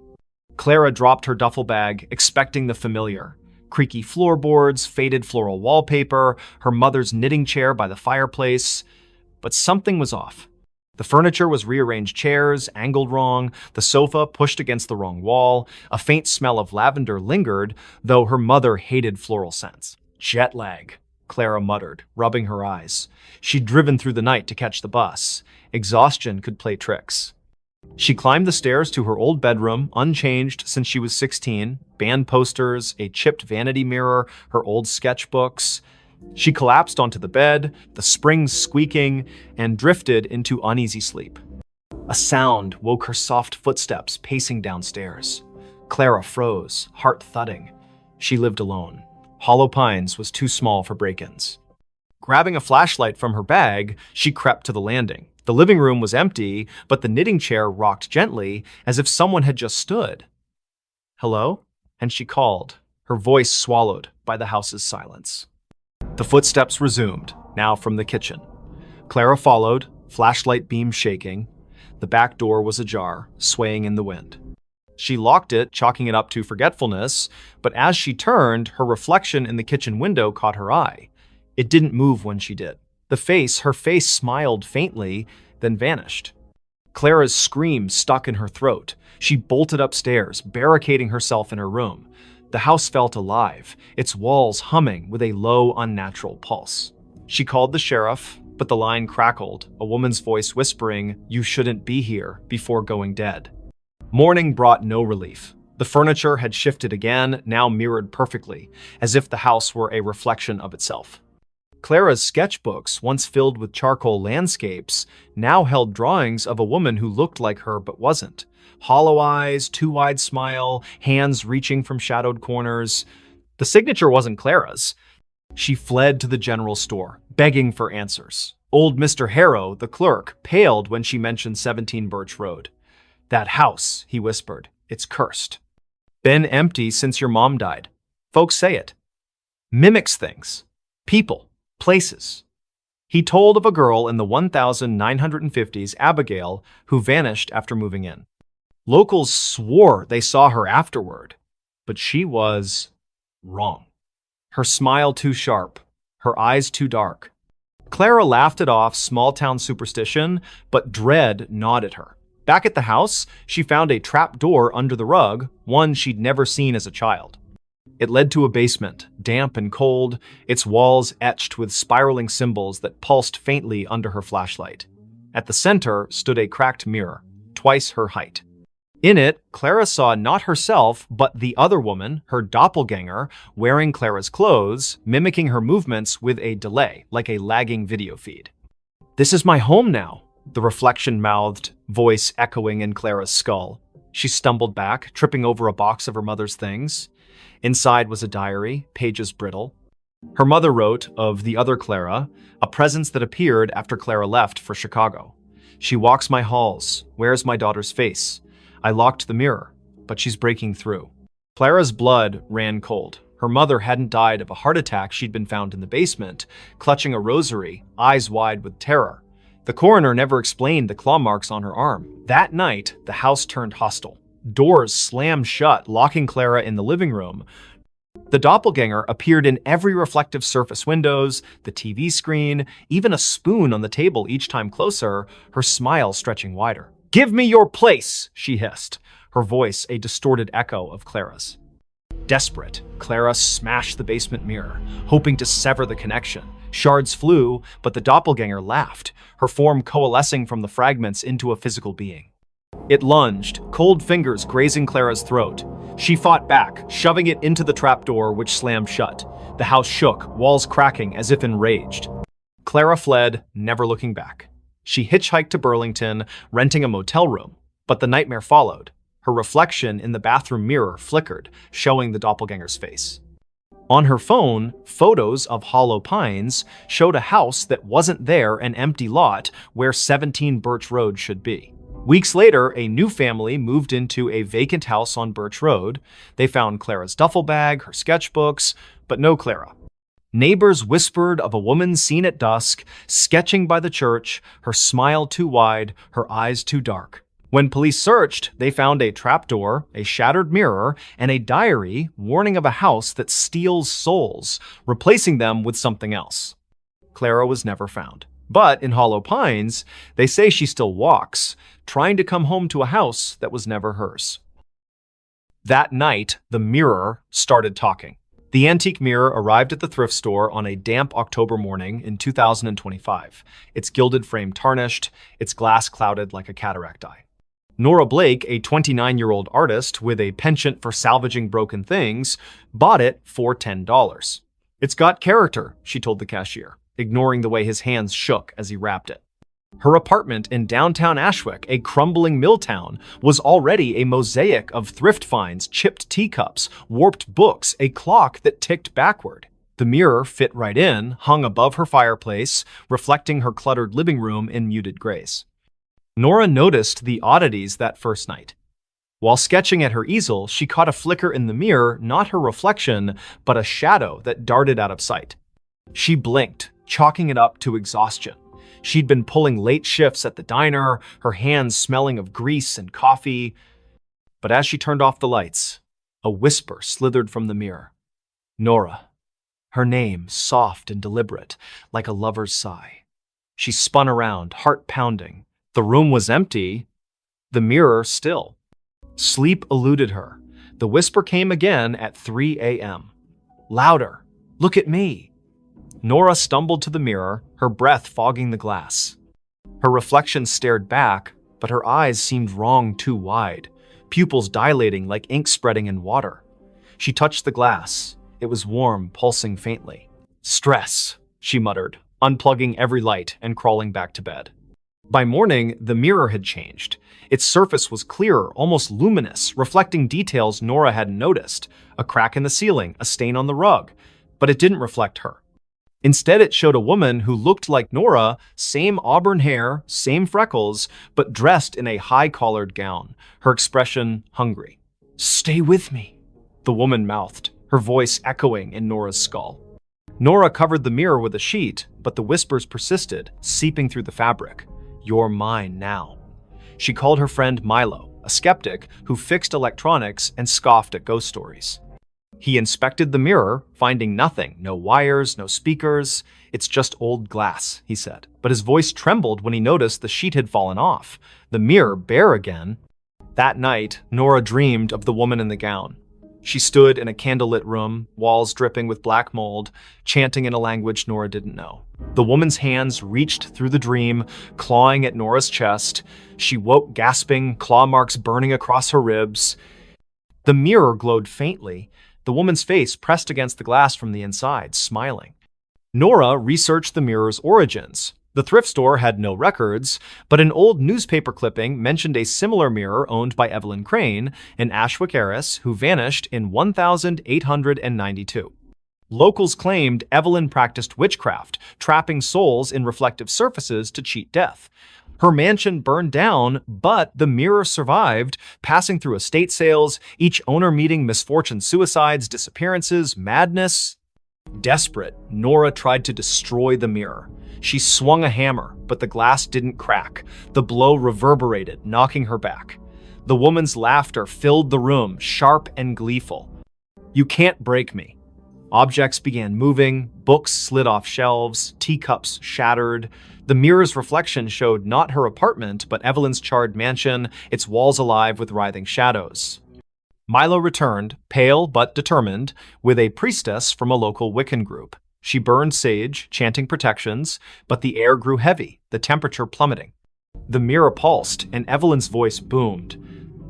Speaker 1: Clara dropped her duffel bag, expecting the familiar. Creaky floorboards, faded floral wallpaper, her mother's knitting chair by the fireplace. But something was off. The furniture was rearranged chairs, angled wrong, the sofa pushed against the wrong wall, a faint smell of lavender lingered, though her mother hated floral scents. Jet lag, Clara muttered, rubbing her eyes. She'd driven through the night to catch the bus. Exhaustion could play tricks. She climbed the stairs to her old bedroom, unchanged since she was 16, band posters, a chipped vanity mirror, her old sketchbooks. She collapsed onto the bed, the springs squeaking, and drifted into uneasy sleep. A sound woke her soft footsteps pacing downstairs. Clara froze, heart thudding. She lived alone. Hollow Pines was too small for break-ins. Grabbing a flashlight from her bag, she crept to the landing. The living room was empty, but the knitting chair rocked gently, as if someone had just stood. "Hello?" And she called, her voice swallowed by the house's silence. The footsteps resumed, now from the kitchen. Clara followed, flashlight beam shaking. The back door was ajar, swaying in the wind. She locked it, chalking it up to forgetfulness, but as she turned, her reflection in the kitchen window caught her eye. It didn't move when she did. Her face smiled faintly, then vanished. Clara's scream stuck in her throat. She bolted upstairs, barricading herself in her room. The house felt alive, its walls humming with a low, unnatural pulse. She called the sheriff, but the line crackled, a woman's voice whispering, "You shouldn't be here," before going dead. Morning brought no relief. The furniture had shifted again, now mirrored perfectly, as if the house were a reflection of itself. Clara's sketchbooks, once filled with charcoal landscapes, now held drawings of a woman who looked like her but wasn't. Hollow eyes, too wide smile, hands reaching from shadowed corners. The signature wasn't Clara's. She fled to the general store, begging for answers. Old Mr. Harrow, the clerk, paled when she mentioned 17 Birch Road. "That house," he whispered, "it's cursed. Been empty since your mom died. Folks say it. Mimics things. People. Places." He told of a girl in the 1950s, Abigail, who vanished after moving in. Locals swore they saw her afterward, but she was wrong. Her smile too sharp, her eyes too dark. Clara laughed it off small-town superstition, but dread gnawed at her. Back at the house, she found a trap door under the rug, one she'd never seen as a child. It led to a basement, damp and cold, its walls etched with spiraling symbols that pulsed faintly under her flashlight. At the center stood a cracked mirror, twice her height. In it, Clara saw not herself, but the other woman, her doppelganger, wearing Clara's clothes, mimicking her movements with a delay, like a lagging video feed. "This is my home now," the reflection mouthed, voice echoing in Clara's skull. She stumbled back, tripping over a box of her mother's things. Inside was a diary, pages brittle. Her mother wrote of the other Clara, a presence that appeared after Clara left for Chicago. "She walks my halls, wears my daughter's face. I locked the mirror, but she's breaking through." Clara's blood ran cold. Her mother hadn't died of a heart attack. She'd been found in the basement, clutching a rosary, eyes wide with terror. The coroner never explained the claw marks on her arm. That night, the house turned hostile. Doors slammed shut, locking Clara in the living room. The doppelganger appeared in every reflective surface, windows, the TV screen, even a spoon on the table each time closer, her smile stretching wider. "Give me your place," she hissed, her voice a distorted echo of Clara's. Desperate, Clara smashed the basement mirror, hoping to sever the connection. Shards flew, but the doppelganger laughed, her form coalescing from the fragments into a physical being. It lunged, cold fingers grazing Clara's throat. She fought back, shoving it into the trapdoor, which slammed shut. The house shook, walls cracking as if enraged. Clara fled, never looking back. She hitchhiked to Burlington, renting a motel room, but the nightmare followed. Her reflection in the bathroom mirror flickered, showing the doppelganger's face. On her phone, photos of Hollow Pines showed a house that wasn't there, an empty lot where 17 Birch Road should be. Weeks later, a new family moved into a vacant house on Birch Road. They found Clara's duffel bag, her sketchbooks, but no Clara. Neighbors whispered of a woman seen at dusk, sketching by the church, her smile too wide, her eyes too dark. When police searched, they found a trapdoor, a shattered mirror, and a diary warning of a house that steals souls, replacing them with something else. Clara was never found. But in Hollow Pines, they say she still walks, trying to come home to a house that was never hers. That night, the mirror started talking. The antique mirror arrived at the thrift store on a damp October morning in 2025, its gilded frame tarnished, its glass clouded like a cataract eye. Nora Blake, a 29-year-old artist with a penchant for salvaging broken things, bought it for $10. "It's got character," she told the cashier, ignoring the way his hands shook as he wrapped it. Her apartment in downtown Ashwick, a crumbling mill town, was already a mosaic of thrift finds, chipped teacups, warped books, a clock that ticked backward. The mirror fit right in, hung above her fireplace, reflecting her cluttered living room in muted grays. Nora noticed the oddities that first night. While sketching at her easel, she caught a flicker in the mirror, not her reflection, but a shadow that darted out of sight. She blinked, chalking it up to exhaustion. She'd been pulling late shifts at the diner, her hands smelling of grease and coffee. But as she turned off the lights, a whisper slithered from the mirror. Nora. Her name, soft and deliberate, like a lover's sigh. She spun around, heart pounding. The room was empty, the mirror still. Sleep eluded her. The whisper came again at 3 a.m. Louder. Look at me. Nora stumbled to the mirror, her breath fogging the glass. Her reflection stared back, but her eyes seemed wrong too wide, pupils dilating like ink spreading in water. She touched the glass. It was warm, pulsing faintly. Stress, she muttered, unplugging every light and crawling back to bed. By morning, the mirror had changed. Its surface was clearer, almost luminous, reflecting details Nora hadn't noticed. A crack in the ceiling, a stain on the rug. But it didn't reflect her. Instead, it showed a woman who looked like Nora, same auburn hair, same freckles, but dressed in a high-collared gown, her expression hungry. "Stay with me," the woman mouthed, her voice echoing in Nora's skull. Nora covered the mirror with a sheet, but the whispers persisted, seeping through the fabric. "You're mine now." She called her friend Milo, a skeptic who fixed electronics and scoffed at ghost stories. He inspected the mirror, finding nothing, no wires, no speakers. "It's just old glass," he said. But his voice trembled when he noticed the sheet had fallen off, the mirror bare again. That night, Nora dreamed of the woman in the gown. She stood in a candlelit room, walls dripping with black mold, chanting in a language Nora didn't know. The woman's hands reached through the dream, clawing at Nora's chest. She woke gasping, claw marks burning across her ribs. The mirror glowed faintly, the woman's face pressed against the glass from the inside, smiling. Nora researched the mirror's origins. The thrift store had no records, but an old newspaper clipping mentioned a similar mirror owned by Evelyn Crane, an Ashwick heiress who vanished in 1892. Locals claimed Evelyn practiced witchcraft, trapping souls in reflective surfaces to cheat death. Her mansion burned down, but the mirror survived, passing through estate sales, each owner meeting misfortune, suicides, disappearances, madness. Desperate, Nora tried to destroy the mirror. She swung a hammer, but the glass didn't crack. The blow reverberated, knocking her back. The woman's laughter filled the room, sharp and gleeful. "You can't break me." Objects began moving, books slid off shelves, teacups shattered. The mirror's reflection showed not her apartment, but Evelyn's charred mansion, its walls alive with writhing shadows. Milo returned, pale but determined, with a priestess from a local Wiccan group. She burned sage, chanting protections, but the air grew heavy, the temperature plummeting. The mirror pulsed, and Evelyn's voice boomed.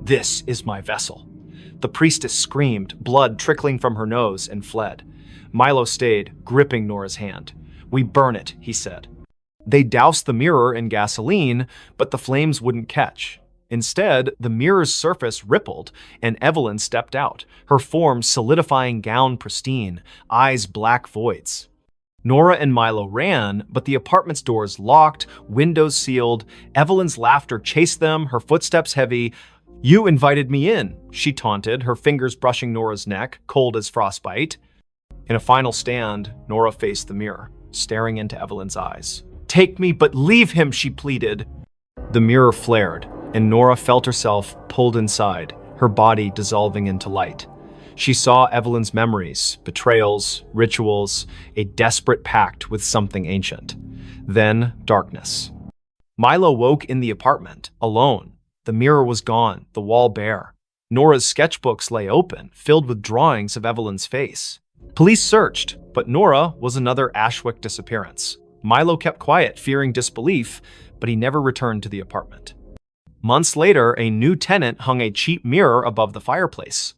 Speaker 1: "This is my vessel." The priestess screamed, blood trickling from her nose, and fled. Milo stayed, gripping Nora's hand. "We burn it," he said. They doused the mirror in gasoline, but the flames wouldn't catch. Instead, the mirror's surface rippled, and Evelyn stepped out, her form solidifying, gown pristine, eyes black voids. Nora and Milo ran, but the apartment's doors locked, windows sealed. Evelyn's laughter chased them, her footsteps heavy. "You invited me in," she taunted, her fingers brushing Nora's neck, cold as frostbite. In a final stand, Nora faced the mirror, staring into Evelyn's eyes. "Take me, but leave him," she pleaded. The mirror flared, and Nora felt herself pulled inside, her body dissolving into light. She saw Evelyn's memories, betrayals, rituals, a desperate pact with something ancient. Then, darkness. Milo woke in the apartment, alone. The mirror was gone, the wall bare. Nora's sketchbooks lay open, filled with drawings of Evelyn's face. Police searched, but Nora was another Ashwick disappearance. Milo kept quiet, fearing disbelief, but he never returned to the apartment. Months later, a new tenant hung a cheap mirror above the fireplace.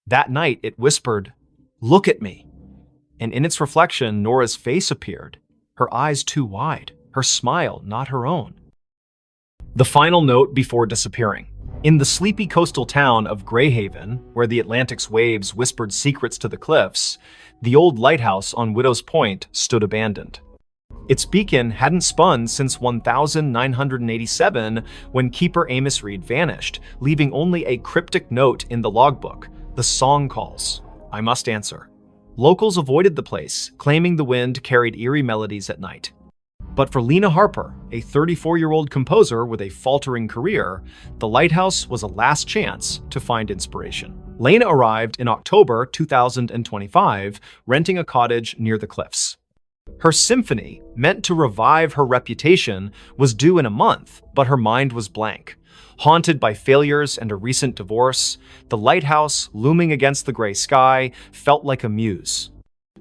Speaker 1: That night, it whispered, "Look at me." And in its reflection, Nora's face appeared, her eyes too wide, her smile not her own. The final note before disappearing. In the sleepy coastal town of Greyhaven, where the Atlantic's waves whispered secrets to the cliffs, the old lighthouse on Widow's Point stood abandoned. Its beacon hadn't spun since 1987, when keeper Amos Reed vanished, leaving only a cryptic note in the logbook. The song calls. I must answer. Locals avoided the place, claiming the wind carried eerie melodies at night. But for Lena Harper, a 34-year-old composer with a faltering career, the lighthouse was a last chance to find inspiration. Lena arrived in October 2025, renting a cottage near the cliffs. Her symphony, meant to revive her reputation, was due in a month, but her mind was blank. Haunted by failures and a recent divorce, the lighthouse, looming against the gray sky, felt like a muse.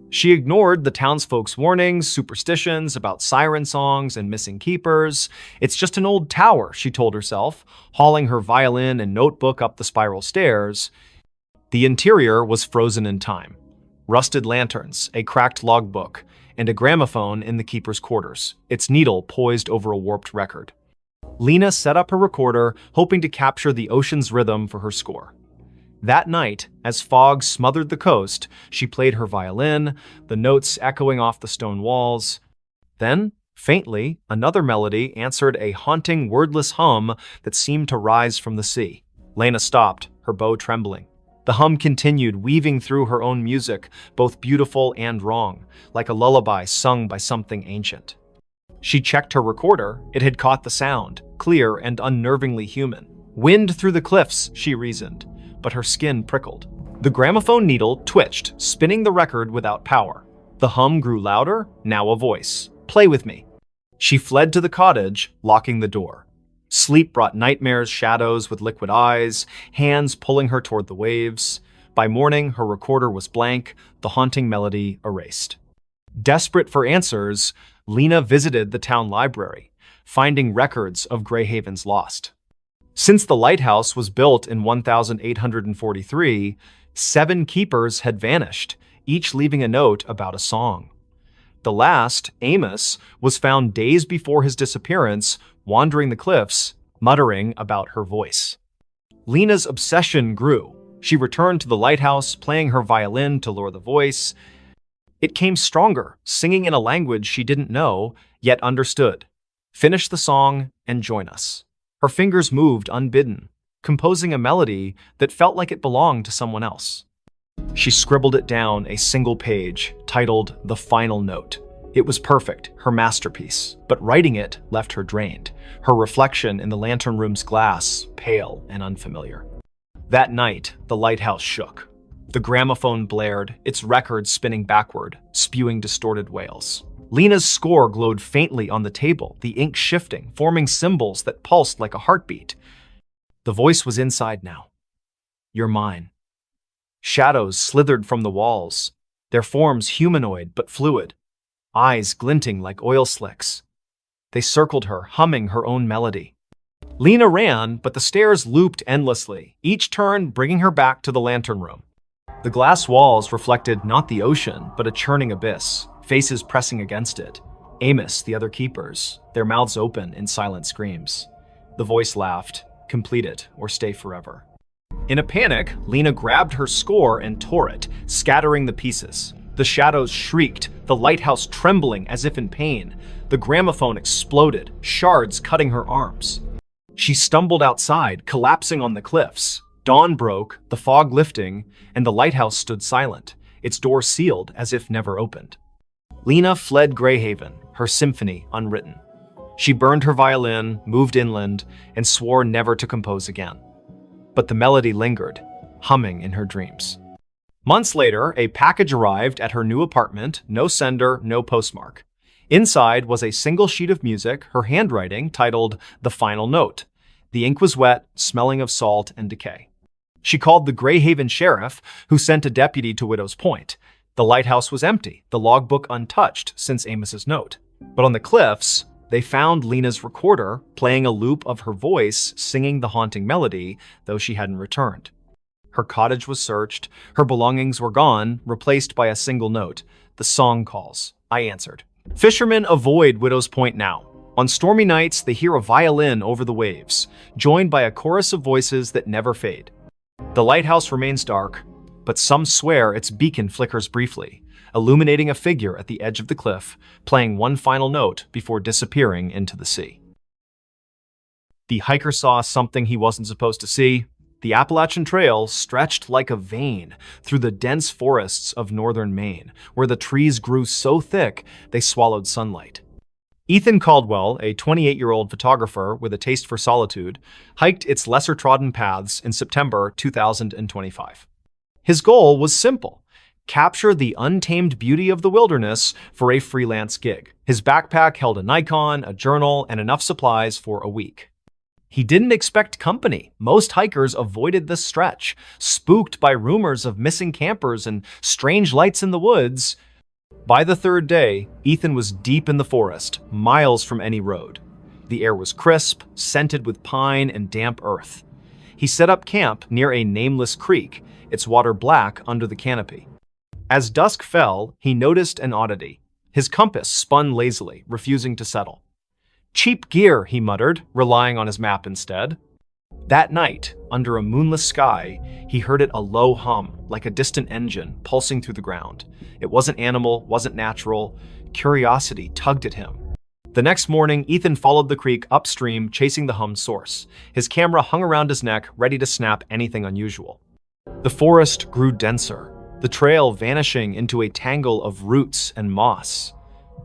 Speaker 1: She ignored the townsfolk's warnings, superstitions about siren songs and missing keepers. "It's just an old tower," she told herself, hauling her violin and notebook up the spiral stairs. The interior was frozen in time. Rusted lanterns, a cracked logbook, and a gramophone in the keeper's quarters, its needle poised over a warped record. Lena set up her recorder, hoping to capture the ocean's rhythm for her score. That night, as fog smothered the coast, she played her violin, the notes echoing off the stone walls. Then, faintly, another melody answered a haunting, wordless hum that seemed to rise from the sea. Lena stopped, her bow trembling. The hum continued, weaving through her own music, both beautiful and wrong, like a lullaby sung by something ancient. She checked her recorder. It had caught the sound, clear and unnervingly human. "Wind through the cliffs," she reasoned, but her skin prickled. The gramophone needle twitched, spinning the record without power. The hum grew louder, now a voice. "Play with me." She fled to the cottage, locking the door. Sleep brought nightmares, shadows with liquid eyes, hands pulling her toward the waves. By morning, her recorder was blank, the haunting melody erased. Desperate for answers, Lena visited the town library, finding records of Greyhaven's lost. Since the lighthouse was built in 1843, 7 keepers had vanished, each leaving a note about a song. The last, Amos, was found days before his disappearance, wandering the cliffs, muttering about her voice. Lena's obsession grew. She returned to the lighthouse, playing her violin to lure the voice. It came stronger, singing in a language she didn't know, yet understood. "Finish the song and join us." Her fingers moved unbidden, composing a melody that felt like it belonged to someone else. She scribbled it down, a single page, titled "The Final Note." It was perfect, her masterpiece, but writing it left her drained, her reflection in the lantern room's glass pale and unfamiliar. That night, the lighthouse shook. The gramophone blared, its record spinning backward, spewing distorted wails. Lena's score glowed faintly on the table, the ink shifting, forming symbols that pulsed like a heartbeat. The voice was inside now. "You're mine." Shadows slithered from the walls. their forms humanoid but fluid, eyes glinting like oil slicks. They circled her, humming her own melody. Lena ran, but the stairs looped endlessly, each turn bringing her back to the lantern room. The glass walls reflected not the ocean, but a churning abyss, faces pressing against it. Amos, the other keepers, their mouths open in silent screams. The voice laughed, "Complete it, or stay forever." In a panic, Lena grabbed her score and tore it, scattering the pieces. The shadows shrieked, the lighthouse trembling as if in pain. The gramophone exploded, shards cutting her arms. She stumbled outside, collapsing on the cliffs. Dawn broke, the fog lifting, and the lighthouse stood silent, its door sealed as if never opened. Lena fled Greyhaven, her symphony unwritten. She burned her violin, moved inland, and swore never to compose again. But the melody lingered, humming in her dreams. Months later, a package arrived at her new apartment, no sender, no postmark. Inside was a single sheet of music, her handwriting, titled "The Final Note." The ink was wet, smelling of salt and decay. She called the Greyhaven sheriff, who sent a deputy to Widow's Point. The lighthouse was empty, the logbook untouched since Amos's note. But on the cliffs, they found Lena's recorder, playing a loop of her voice singing the haunting melody, though she hadn't returned. Her cottage was searched, her belongings were gone, replaced by a single note. "The song calls. I answered." Fishermen avoid Widow's Point now. On stormy nights, they hear a violin over the waves, joined by a chorus of voices that never fade. The lighthouse remains dark, but some swear its beacon flickers briefly, illuminating a figure at the edge of the cliff, playing one final note before disappearing into the sea. The hiker saw something he wasn't supposed to see. The Appalachian Trail stretched like a vein through the dense forests of northern Maine, where the trees grew so thick they swallowed sunlight. Ethan Caldwell, a 28-year-old photographer with a taste for solitude, hiked its lesser-trodden paths in September 2025. His goal was simple: capture the untamed beauty of the wilderness for a freelance gig. His backpack held a Nikon, a journal, and enough supplies for a week. He didn't expect company. Most hikers avoided this stretch, spooked by rumors of missing campers and strange lights in the woods. By the third day, Ethan was deep in the forest, miles from any road. The air was crisp, scented with pine and damp earth. He set up camp near a nameless creek, its water black under the canopy. As dusk fell, he noticed an oddity. His compass spun lazily, refusing to settle. "Cheap gear," he muttered, relying on his map instead. That night, under a moonless sky, he heard it a low hum, like a distant engine, pulsing through the ground. It wasn't animal, wasn't natural. Curiosity tugged at him. The next morning, Ethan followed the creek upstream, chasing the hum's source. His camera hung around his neck, ready to snap anything unusual. The forest grew denser, the trail vanishing into a tangle of roots and moss.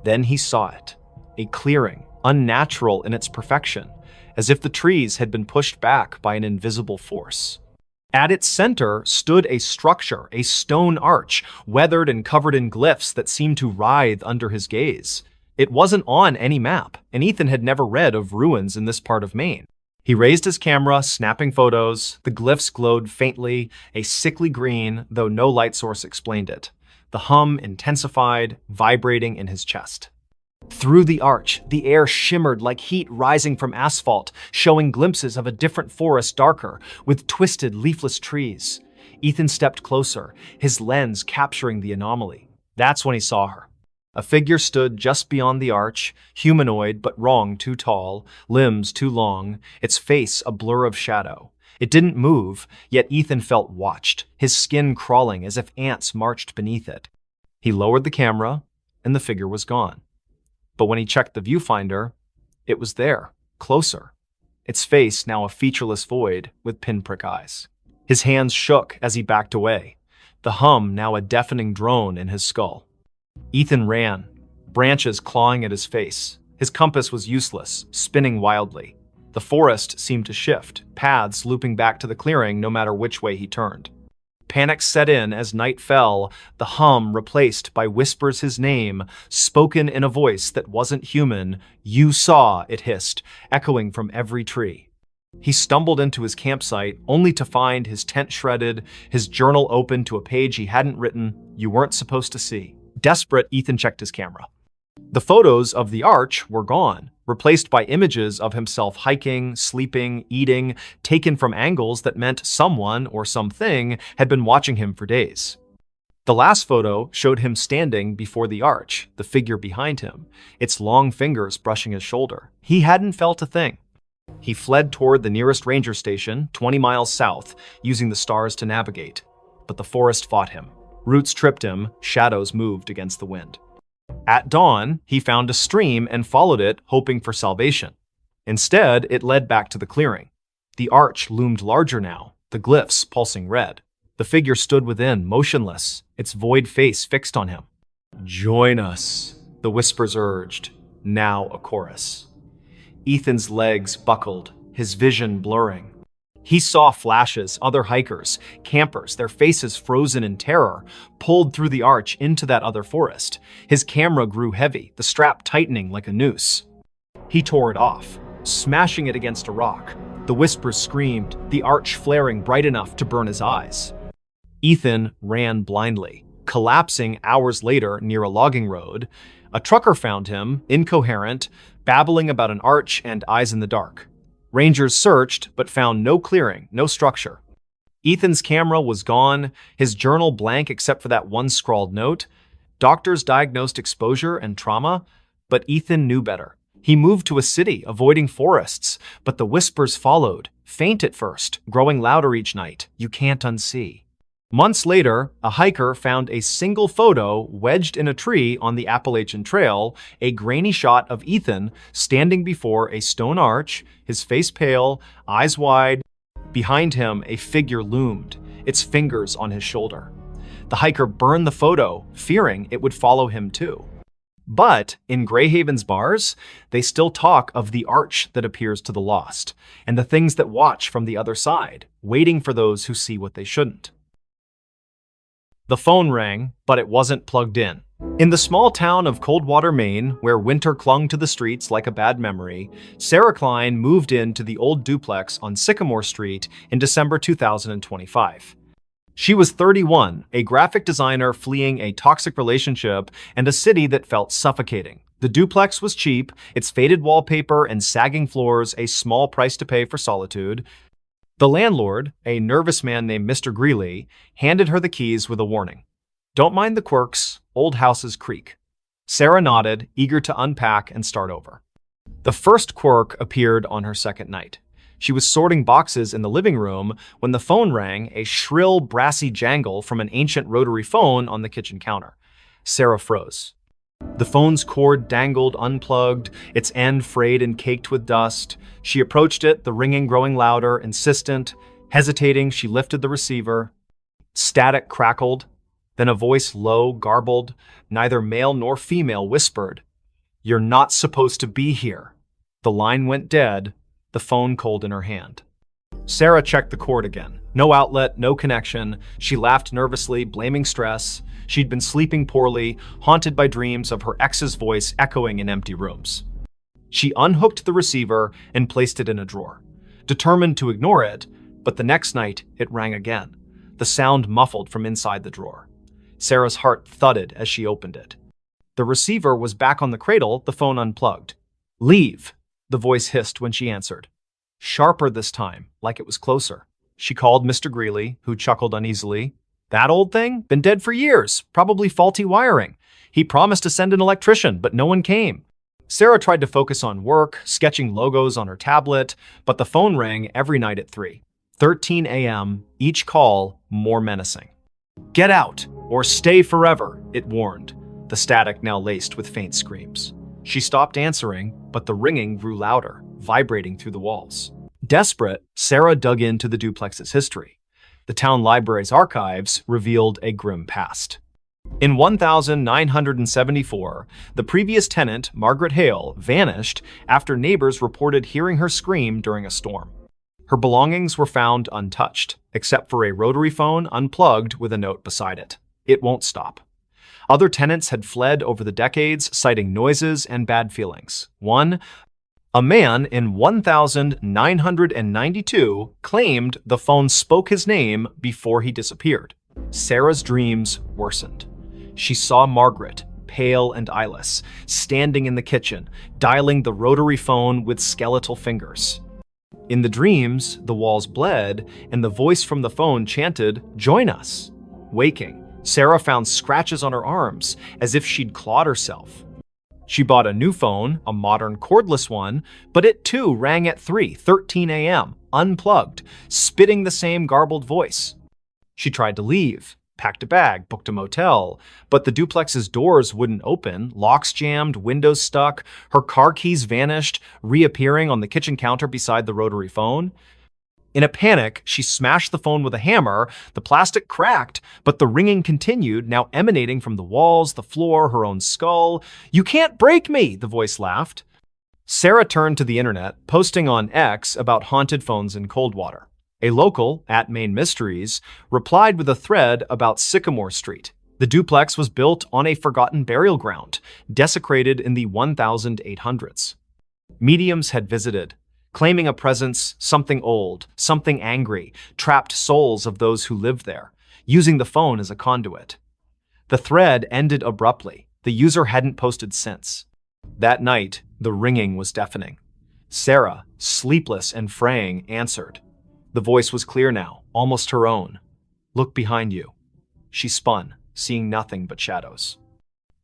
Speaker 1: Then he saw it, a clearing, unnatural in its perfection, as if the trees had been pushed back by an invisible force. At its center stood a structure, a stone arch, weathered and covered in glyphs that seemed to writhe under his gaze. It wasn't on any map, and Ethan had never read of ruins in this part of Maine. He raised his camera, snapping photos. The glyphs glowed faintly, a sickly green, though no light source explained it. The hum intensified, vibrating in his chest. Through the arch, the air shimmered like heat rising from asphalt, showing glimpses of a different forest darker, with twisted, leafless trees. Ethan stepped closer, his lens capturing the anomaly. That's when he saw her. A figure stood just beyond the arch, humanoid but wrong too tall, limbs too long, its face a blur of shadow. It didn't move, yet Ethan felt watched, his skin crawling as if ants marched beneath it. He lowered the camera, and the figure was gone. But when he checked the viewfinder, it was there, closer. Its face now a featureless void with pinprick eyes. His hands shook as he backed away, the hum now a deafening drone in his skull. Ethan ran, branches clawing at his face. His compass was useless, spinning wildly. The forest seemed to shift, paths looping back to the clearing no matter which way he turned. Panic set in as night fell, the hum replaced by whispers his name, spoken in a voice that wasn't human. "You saw," it hissed, echoing from every tree. He stumbled into his campsite only to find his tent shredded, his journal open to a page he hadn't written you weren't supposed to see. Desperate, Ethan checked his camera. The photos of the arch were gone, replaced by images of himself hiking, sleeping, eating, taken from angles that meant someone or something had been watching him for days. The last photo showed him standing before the arch, the figure behind him, its long fingers brushing his shoulder. He hadn't felt a thing. He fled toward the nearest ranger station, 20 miles south, using the stars to navigate. But the forest fought him. Roots tripped him, shadows moved against the wind. At dawn, he found a stream and followed it, hoping for salvation. Instead, it led back to the clearing. The arch loomed larger now, the glyphs pulsing red. The figure stood within, motionless, its void face fixed on him. "Join us," the whispers urged, now a chorus. Ethan's legs buckled, his vision blurring. He saw flashes, other hikers, campers, their faces frozen in terror, pulled through the arch into that other forest. His camera grew heavy, the strap tightening like a noose. He tore it off, smashing it against a rock. The whispers screamed, the arch flaring bright enough to burn his eyes. Ethan ran blindly, collapsing hours later near a logging road. A trucker found him, incoherent, babbling about an arch and eyes in the dark. Rangers searched, but found no clearing, no structure. Ethan's camera was gone, his journal blank except for that one scrawled note. Doctors diagnosed exposure and trauma, but Ethan knew better. He moved to a city, avoiding forests, but the whispers followed, faint at first, growing louder each night. You can't unsee. Months later, a hiker found a single photo wedged in a tree on the Appalachian Trail, a grainy shot of Ethan standing before a stone arch, his face pale, eyes wide. Behind him, a figure loomed, its fingers on his shoulder. The hiker burned the photo, fearing it would follow him too. But in Greyhaven's bars, they still talk of the arch that appears to the lost, and the things that watch from the other side, waiting for those who see what they shouldn't. The phone rang, but it wasn't plugged in. In the small town of Coldwater, Maine, where winter clung to the streets like a bad memory, Sarah Klein moved into the old duplex on Sycamore Street in December 2025. She was 31, a graphic designer fleeing a toxic relationship and a city that felt suffocating. The duplex was cheap, its faded wallpaper and sagging floors a small price to pay for solitude. The landlord, a nervous man named Mr. Greeley, handed her the keys with a warning. "Don't mind the quirks, old houses creak." Sarah nodded, eager to unpack and start over. The first quirk appeared on her second night. She was sorting boxes in the living room when the phone rang, a shrill, brassy jangle from an ancient rotary phone on the kitchen counter. Sarah froze. The phone's cord dangled unplugged, its end frayed and caked with dust. She approached it, the ringing growing louder, insistent. Hesitating, she lifted the receiver. Static crackled. Then a voice, low, garbled, neither male nor female, whispered, "You're not supposed to be here." The line went dead, the phone cold in her hand. Sarah checked the cord again. No outlet, no connection. She laughed nervously, blaming stress. She'd been sleeping poorly, haunted by dreams of her ex's voice echoing in empty rooms. She unhooked the receiver and placed it in a drawer, determined to ignore it, but the next night it rang again, the sound muffled from inside the drawer. Sarah's heart thudded as she opened it. The receiver was back on the cradle, the phone unplugged. "Leave," the voice hissed when she answered. Sharper this time, like it was closer. She called Mr. Greeley, who chuckled uneasily. "That old thing? Been dead for years. Probably faulty wiring. He promised to send an electrician, but no one came." Sarah tried to focus on work, sketching logos on her tablet, but the phone rang every night at 3:13 a.m., each call more menacing. "Get out, or stay forever," it warned, the static now laced with faint screams. She stopped answering, but the ringing grew louder, vibrating through the walls. Desperate, Sarah dug into the duplex's history. The town library's archives revealed a grim past. In 1974, the previous tenant, Margaret Hale, vanished after neighbors reported hearing her scream during a storm. Her belongings were found untouched, except for a rotary phone unplugged with a note beside it. "It won't stop." Other tenants had fled over the decades, citing noises and bad feelings. One, A man in 1992 claimed the phone spoke his name before he disappeared. Sarah's dreams worsened. She saw Margaret, pale and eyeless, standing in the kitchen, dialing the rotary phone with skeletal fingers. In the dreams, the walls bled, and the voice from the phone chanted, "Join us." Waking, Sarah found scratches on her arms, as if she'd clawed herself. She bought a new phone, a modern cordless one, but it too rang at 3:13 a.m., unplugged, spitting the same garbled voice. She tried to leave, packed a bag, booked a motel, but the duplex's doors wouldn't open, locks jammed, windows stuck, her car keys vanished, reappearing on the kitchen counter beside the rotary phone. In a panic, she smashed the phone with a hammer. The plastic cracked, but the ringing continued, now emanating from the walls, the floor, her own skull. "You can't break me," the voice laughed. Sarah turned to the internet, posting on X about haunted phones in Coldwater. A local, @MainMysteries, replied with a thread about Sycamore Street. The duplex was built on a forgotten burial ground, desecrated in the 1800s. Mediums had visited, claiming a presence, something old, something angry, trapped souls of those who lived there, using the phone as a conduit. The thread ended abruptly. The user hadn't posted since. That night, the ringing was deafening. Sarah, sleepless and fraying, answered. The voice was clear now, almost her own. "Look behind you." She spun, seeing nothing but shadows.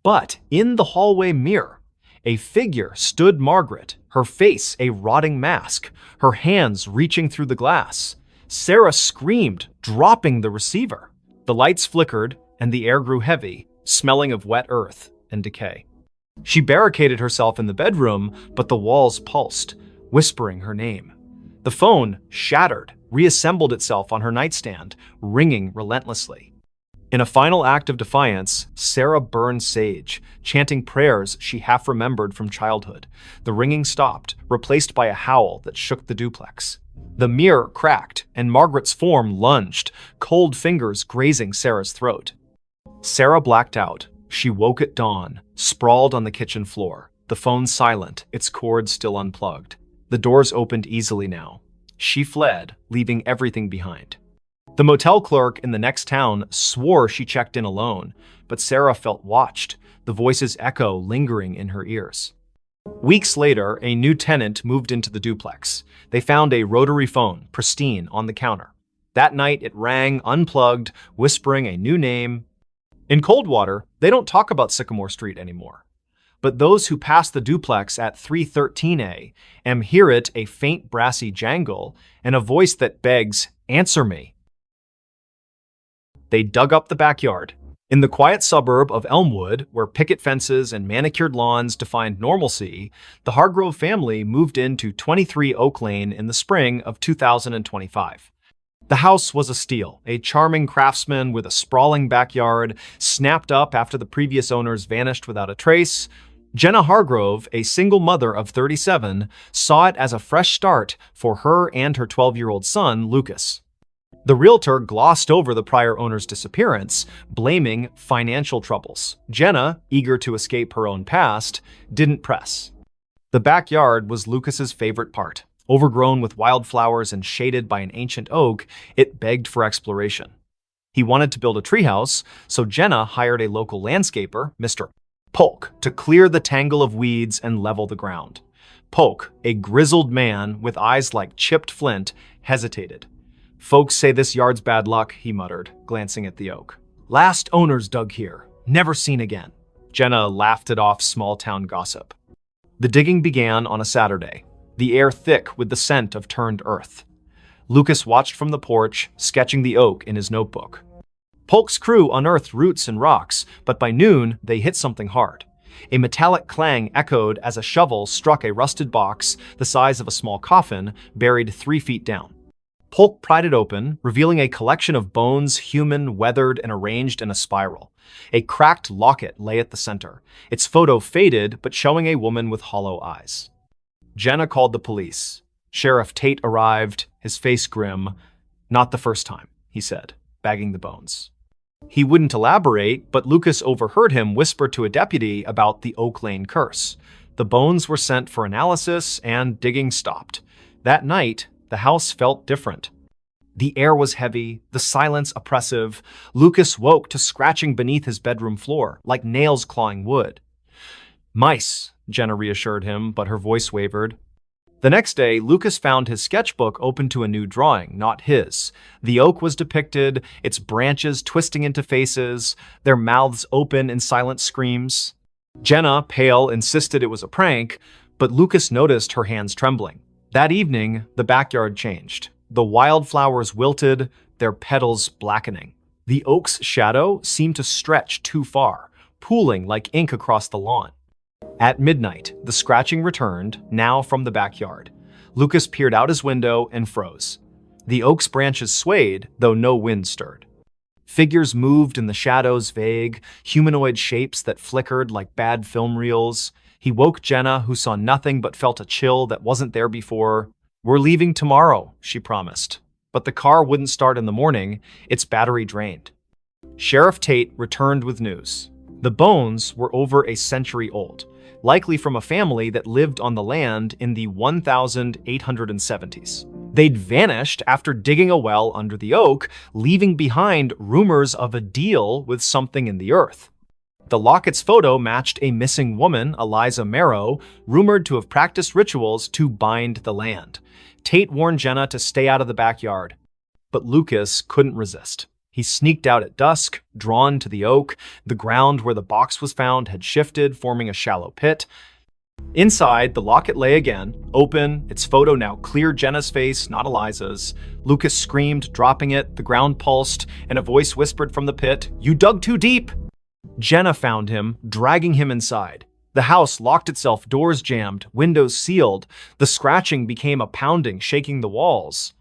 Speaker 1: But in the hallway mirror, a figure stood Margaret, her face a rotting mask, her hands reaching through the glass. Sarah screamed, dropping the receiver. The lights flickered, and the air grew heavy, smelling of wet earth and decay. She barricaded herself in the bedroom, but the walls pulsed, whispering her name. The phone, shattered, reassembled itself on her nightstand, ringing relentlessly. In a final act of defiance, Sarah burned sage, chanting prayers she half remembered from childhood. The ringing stopped, replaced by a howl that shook the duplex. The mirror cracked, and Margaret's form lunged, cold fingers grazing Sarah's throat. Sarah blacked out. She woke at dawn, sprawled on the kitchen floor, the phone silent, its cord still unplugged. The doors opened easily now. She fled, leaving everything behind. The motel clerk in the next town swore she checked in alone, but Sarah felt watched, the voice's echo lingering in her ears. Weeks later, a new tenant moved into the duplex. They found a rotary phone, pristine, on the counter. That night, it rang, unplugged, whispering a new name. In Coldwater, they don't talk about Sycamore Street anymore. But those who pass the duplex at 3:13 a.m. hear it, a faint brassy jangle, and a voice that begs, "Answer me." They dug up the backyard. In the quiet suburb of Elmwood, where picket fences and manicured lawns defined normalcy, the Hargrove family moved into 23 Oak Lane in the spring of 2025. The house was a steal, a charming craftsman with a sprawling backyard, snapped up after the previous owners vanished without a trace. Jenna Hargrove, a single mother of 37, saw it as a fresh start for her and her 12-year-old son, Lucas. The realtor glossed over the prior owner's disappearance, blaming financial troubles. Jenna, eager to escape her own past, didn't press. The backyard was Lucas's favorite part. Overgrown with wildflowers and shaded by an ancient oak, it begged for exploration. He wanted to build a treehouse, so Jenna hired a local landscaper, Mr. Polk, to clear the tangle of weeds and level the ground. Polk, a grizzled man with eyes like chipped flint, hesitated. "Folks say this yard's bad luck," he muttered, glancing at the oak. "Last owners dug here. Never seen again." Jenna laughed it off small-town gossip. The digging began on a Saturday, the air thick with the scent of turned earth. Lucas watched from the porch, sketching the oak in his notebook. Polk's crew unearthed roots and rocks, but by noon, they hit something hard. A metallic clang echoed as a shovel struck a rusted box the size of a small coffin, buried 3 feet down. Polk pried it open, revealing a collection of bones, human, weathered, and arranged in a spiral. A cracked locket lay at the center, its photo faded but showing a woman with hollow eyes. Jenna called the police. Sheriff Tate arrived, his face grim. "Not the first time," he said, bagging the bones. He wouldn't elaborate, but Lucas overheard him whisper to a deputy about the Oak Lane curse. The bones were sent for analysis, and digging stopped. That night, the house felt different. The air was heavy, the silence oppressive. Lucas woke to scratching beneath his bedroom floor, like nails clawing wood. "Mice," Jenna reassured him, but her voice wavered. The next day, Lucas found his sketchbook open to a new drawing, not his. The oak was depicted, its branches twisting into faces, their mouths open in silent screams. Jenna, pale, insisted it was a prank, but Lucas noticed her hands trembling. That evening, the backyard changed. The wildflowers wilted, their petals blackening. The oak's shadow seemed to stretch too far, pooling like ink across the lawn. At midnight, the scratching returned, now from the backyard. Lucas peered out his window and froze. The oak's branches swayed, though no wind stirred. Figures moved in the shadows, vague, humanoid shapes that flickered like bad film reels. He woke Jenna, who saw nothing but felt a chill that wasn't there before. "We're leaving tomorrow," she promised. But the car wouldn't start in the morning, its battery drained. Sheriff Tate returned with news. The bones were over a century old, likely from a family that lived on the land in the 1870s. They'd vanished after digging a well under the oak, leaving behind rumors of a deal with something in the earth. The locket's photo matched a missing woman, Eliza Marrow, rumored to have practiced rituals to bind the land. Tate warned Jenna to stay out of the backyard, but Lucas couldn't resist. He sneaked out at dusk, drawn to the oak. The ground where the box was found had shifted, forming a shallow pit. Inside, the locket lay again, open, its photo now clear Jenna's face, not Eliza's. Lucas screamed, dropping it, the ground pulsed, and a voice whispered from the pit, "You dug too deep!" Jenna found him, dragging him inside. The house locked itself, doors jammed, windows sealed. The scratching became a pounding, shaking the walls.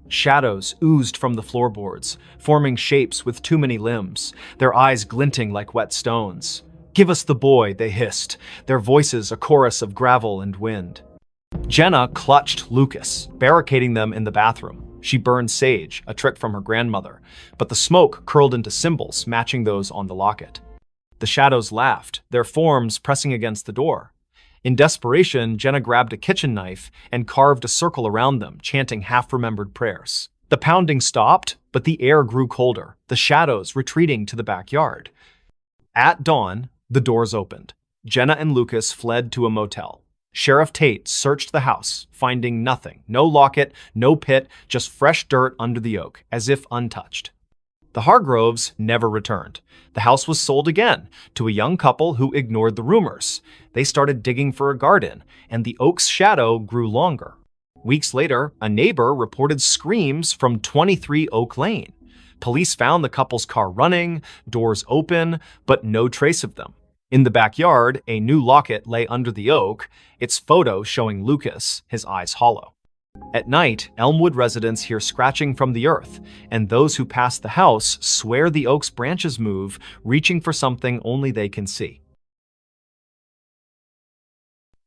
Speaker 1: Shadows oozed from the floorboards, forming shapes with too many limbs, their eyes glinting like wet stones. "Give us the boy," they hissed, their voices a chorus of gravel and wind. Jenna clutched Lucas, barricading them in the bathroom. She burned sage, a trick from her grandmother, but the smoke curled into symbols matching those on the locket. The shadows laughed, their forms pressing against the door. In desperation, Jenna grabbed a kitchen knife and carved a circle around them, chanting half-remembered prayers. The pounding stopped, but the air grew colder, the shadows retreating to the backyard. At dawn, the doors opened. Jenna and Lucas fled to a motel. Sheriff Tate searched the house, finding nothing. No locket, no pit, just fresh dirt under the oak, as if untouched. The Hargroves never returned. The house was sold again to a young couple who ignored the rumors. They started digging for a garden, and the oak's shadow grew longer. Weeks later, a neighbor reported screams from 23 Oak Lane. Police found the couple's car running, doors open, but no trace of them. In the backyard, a new locket lay under the oak, its photo showing Lucas, his eyes hollow. At night, Elmwood residents hear scratching from the earth, and those who pass the house swear the oak's branches move, reaching for something only they can see.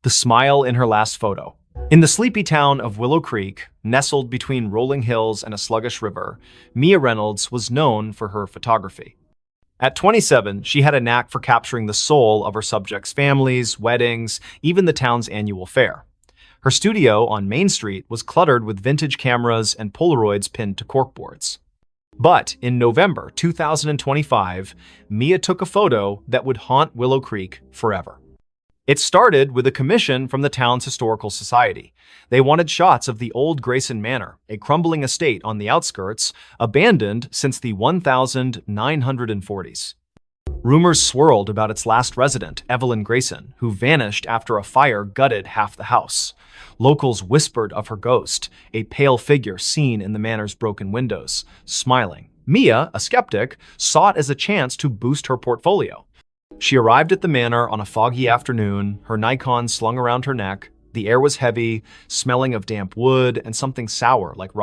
Speaker 1: The smile in her last photo. In the sleepy town of Willow Creek, nestled between rolling hills and a sluggish river, Mia Reynolds was known for her photography. At 27, she had a knack for capturing the soul of her subjects' families, weddings, even the town's annual fair. Her studio on Main Street was cluttered with vintage cameras and Polaroids pinned to corkboards. But in November 2025, Mia took a photo that would haunt Willow Creek forever. It started with a commission from the town's historical society. They wanted shots of the old Grayson Manor, a crumbling estate on the outskirts, abandoned since the 1940s. Rumors swirled about its last resident, Evelyn Grayson, who vanished after a fire gutted half the house. Locals whispered of her ghost, a pale figure seen in the manor's broken windows, smiling. Mia, a skeptic, saw it as a chance to boost her portfolio. She arrived at the manor on a foggy afternoon, her Nikon slung around her neck. The air was heavy, smelling of damp wood and something sour like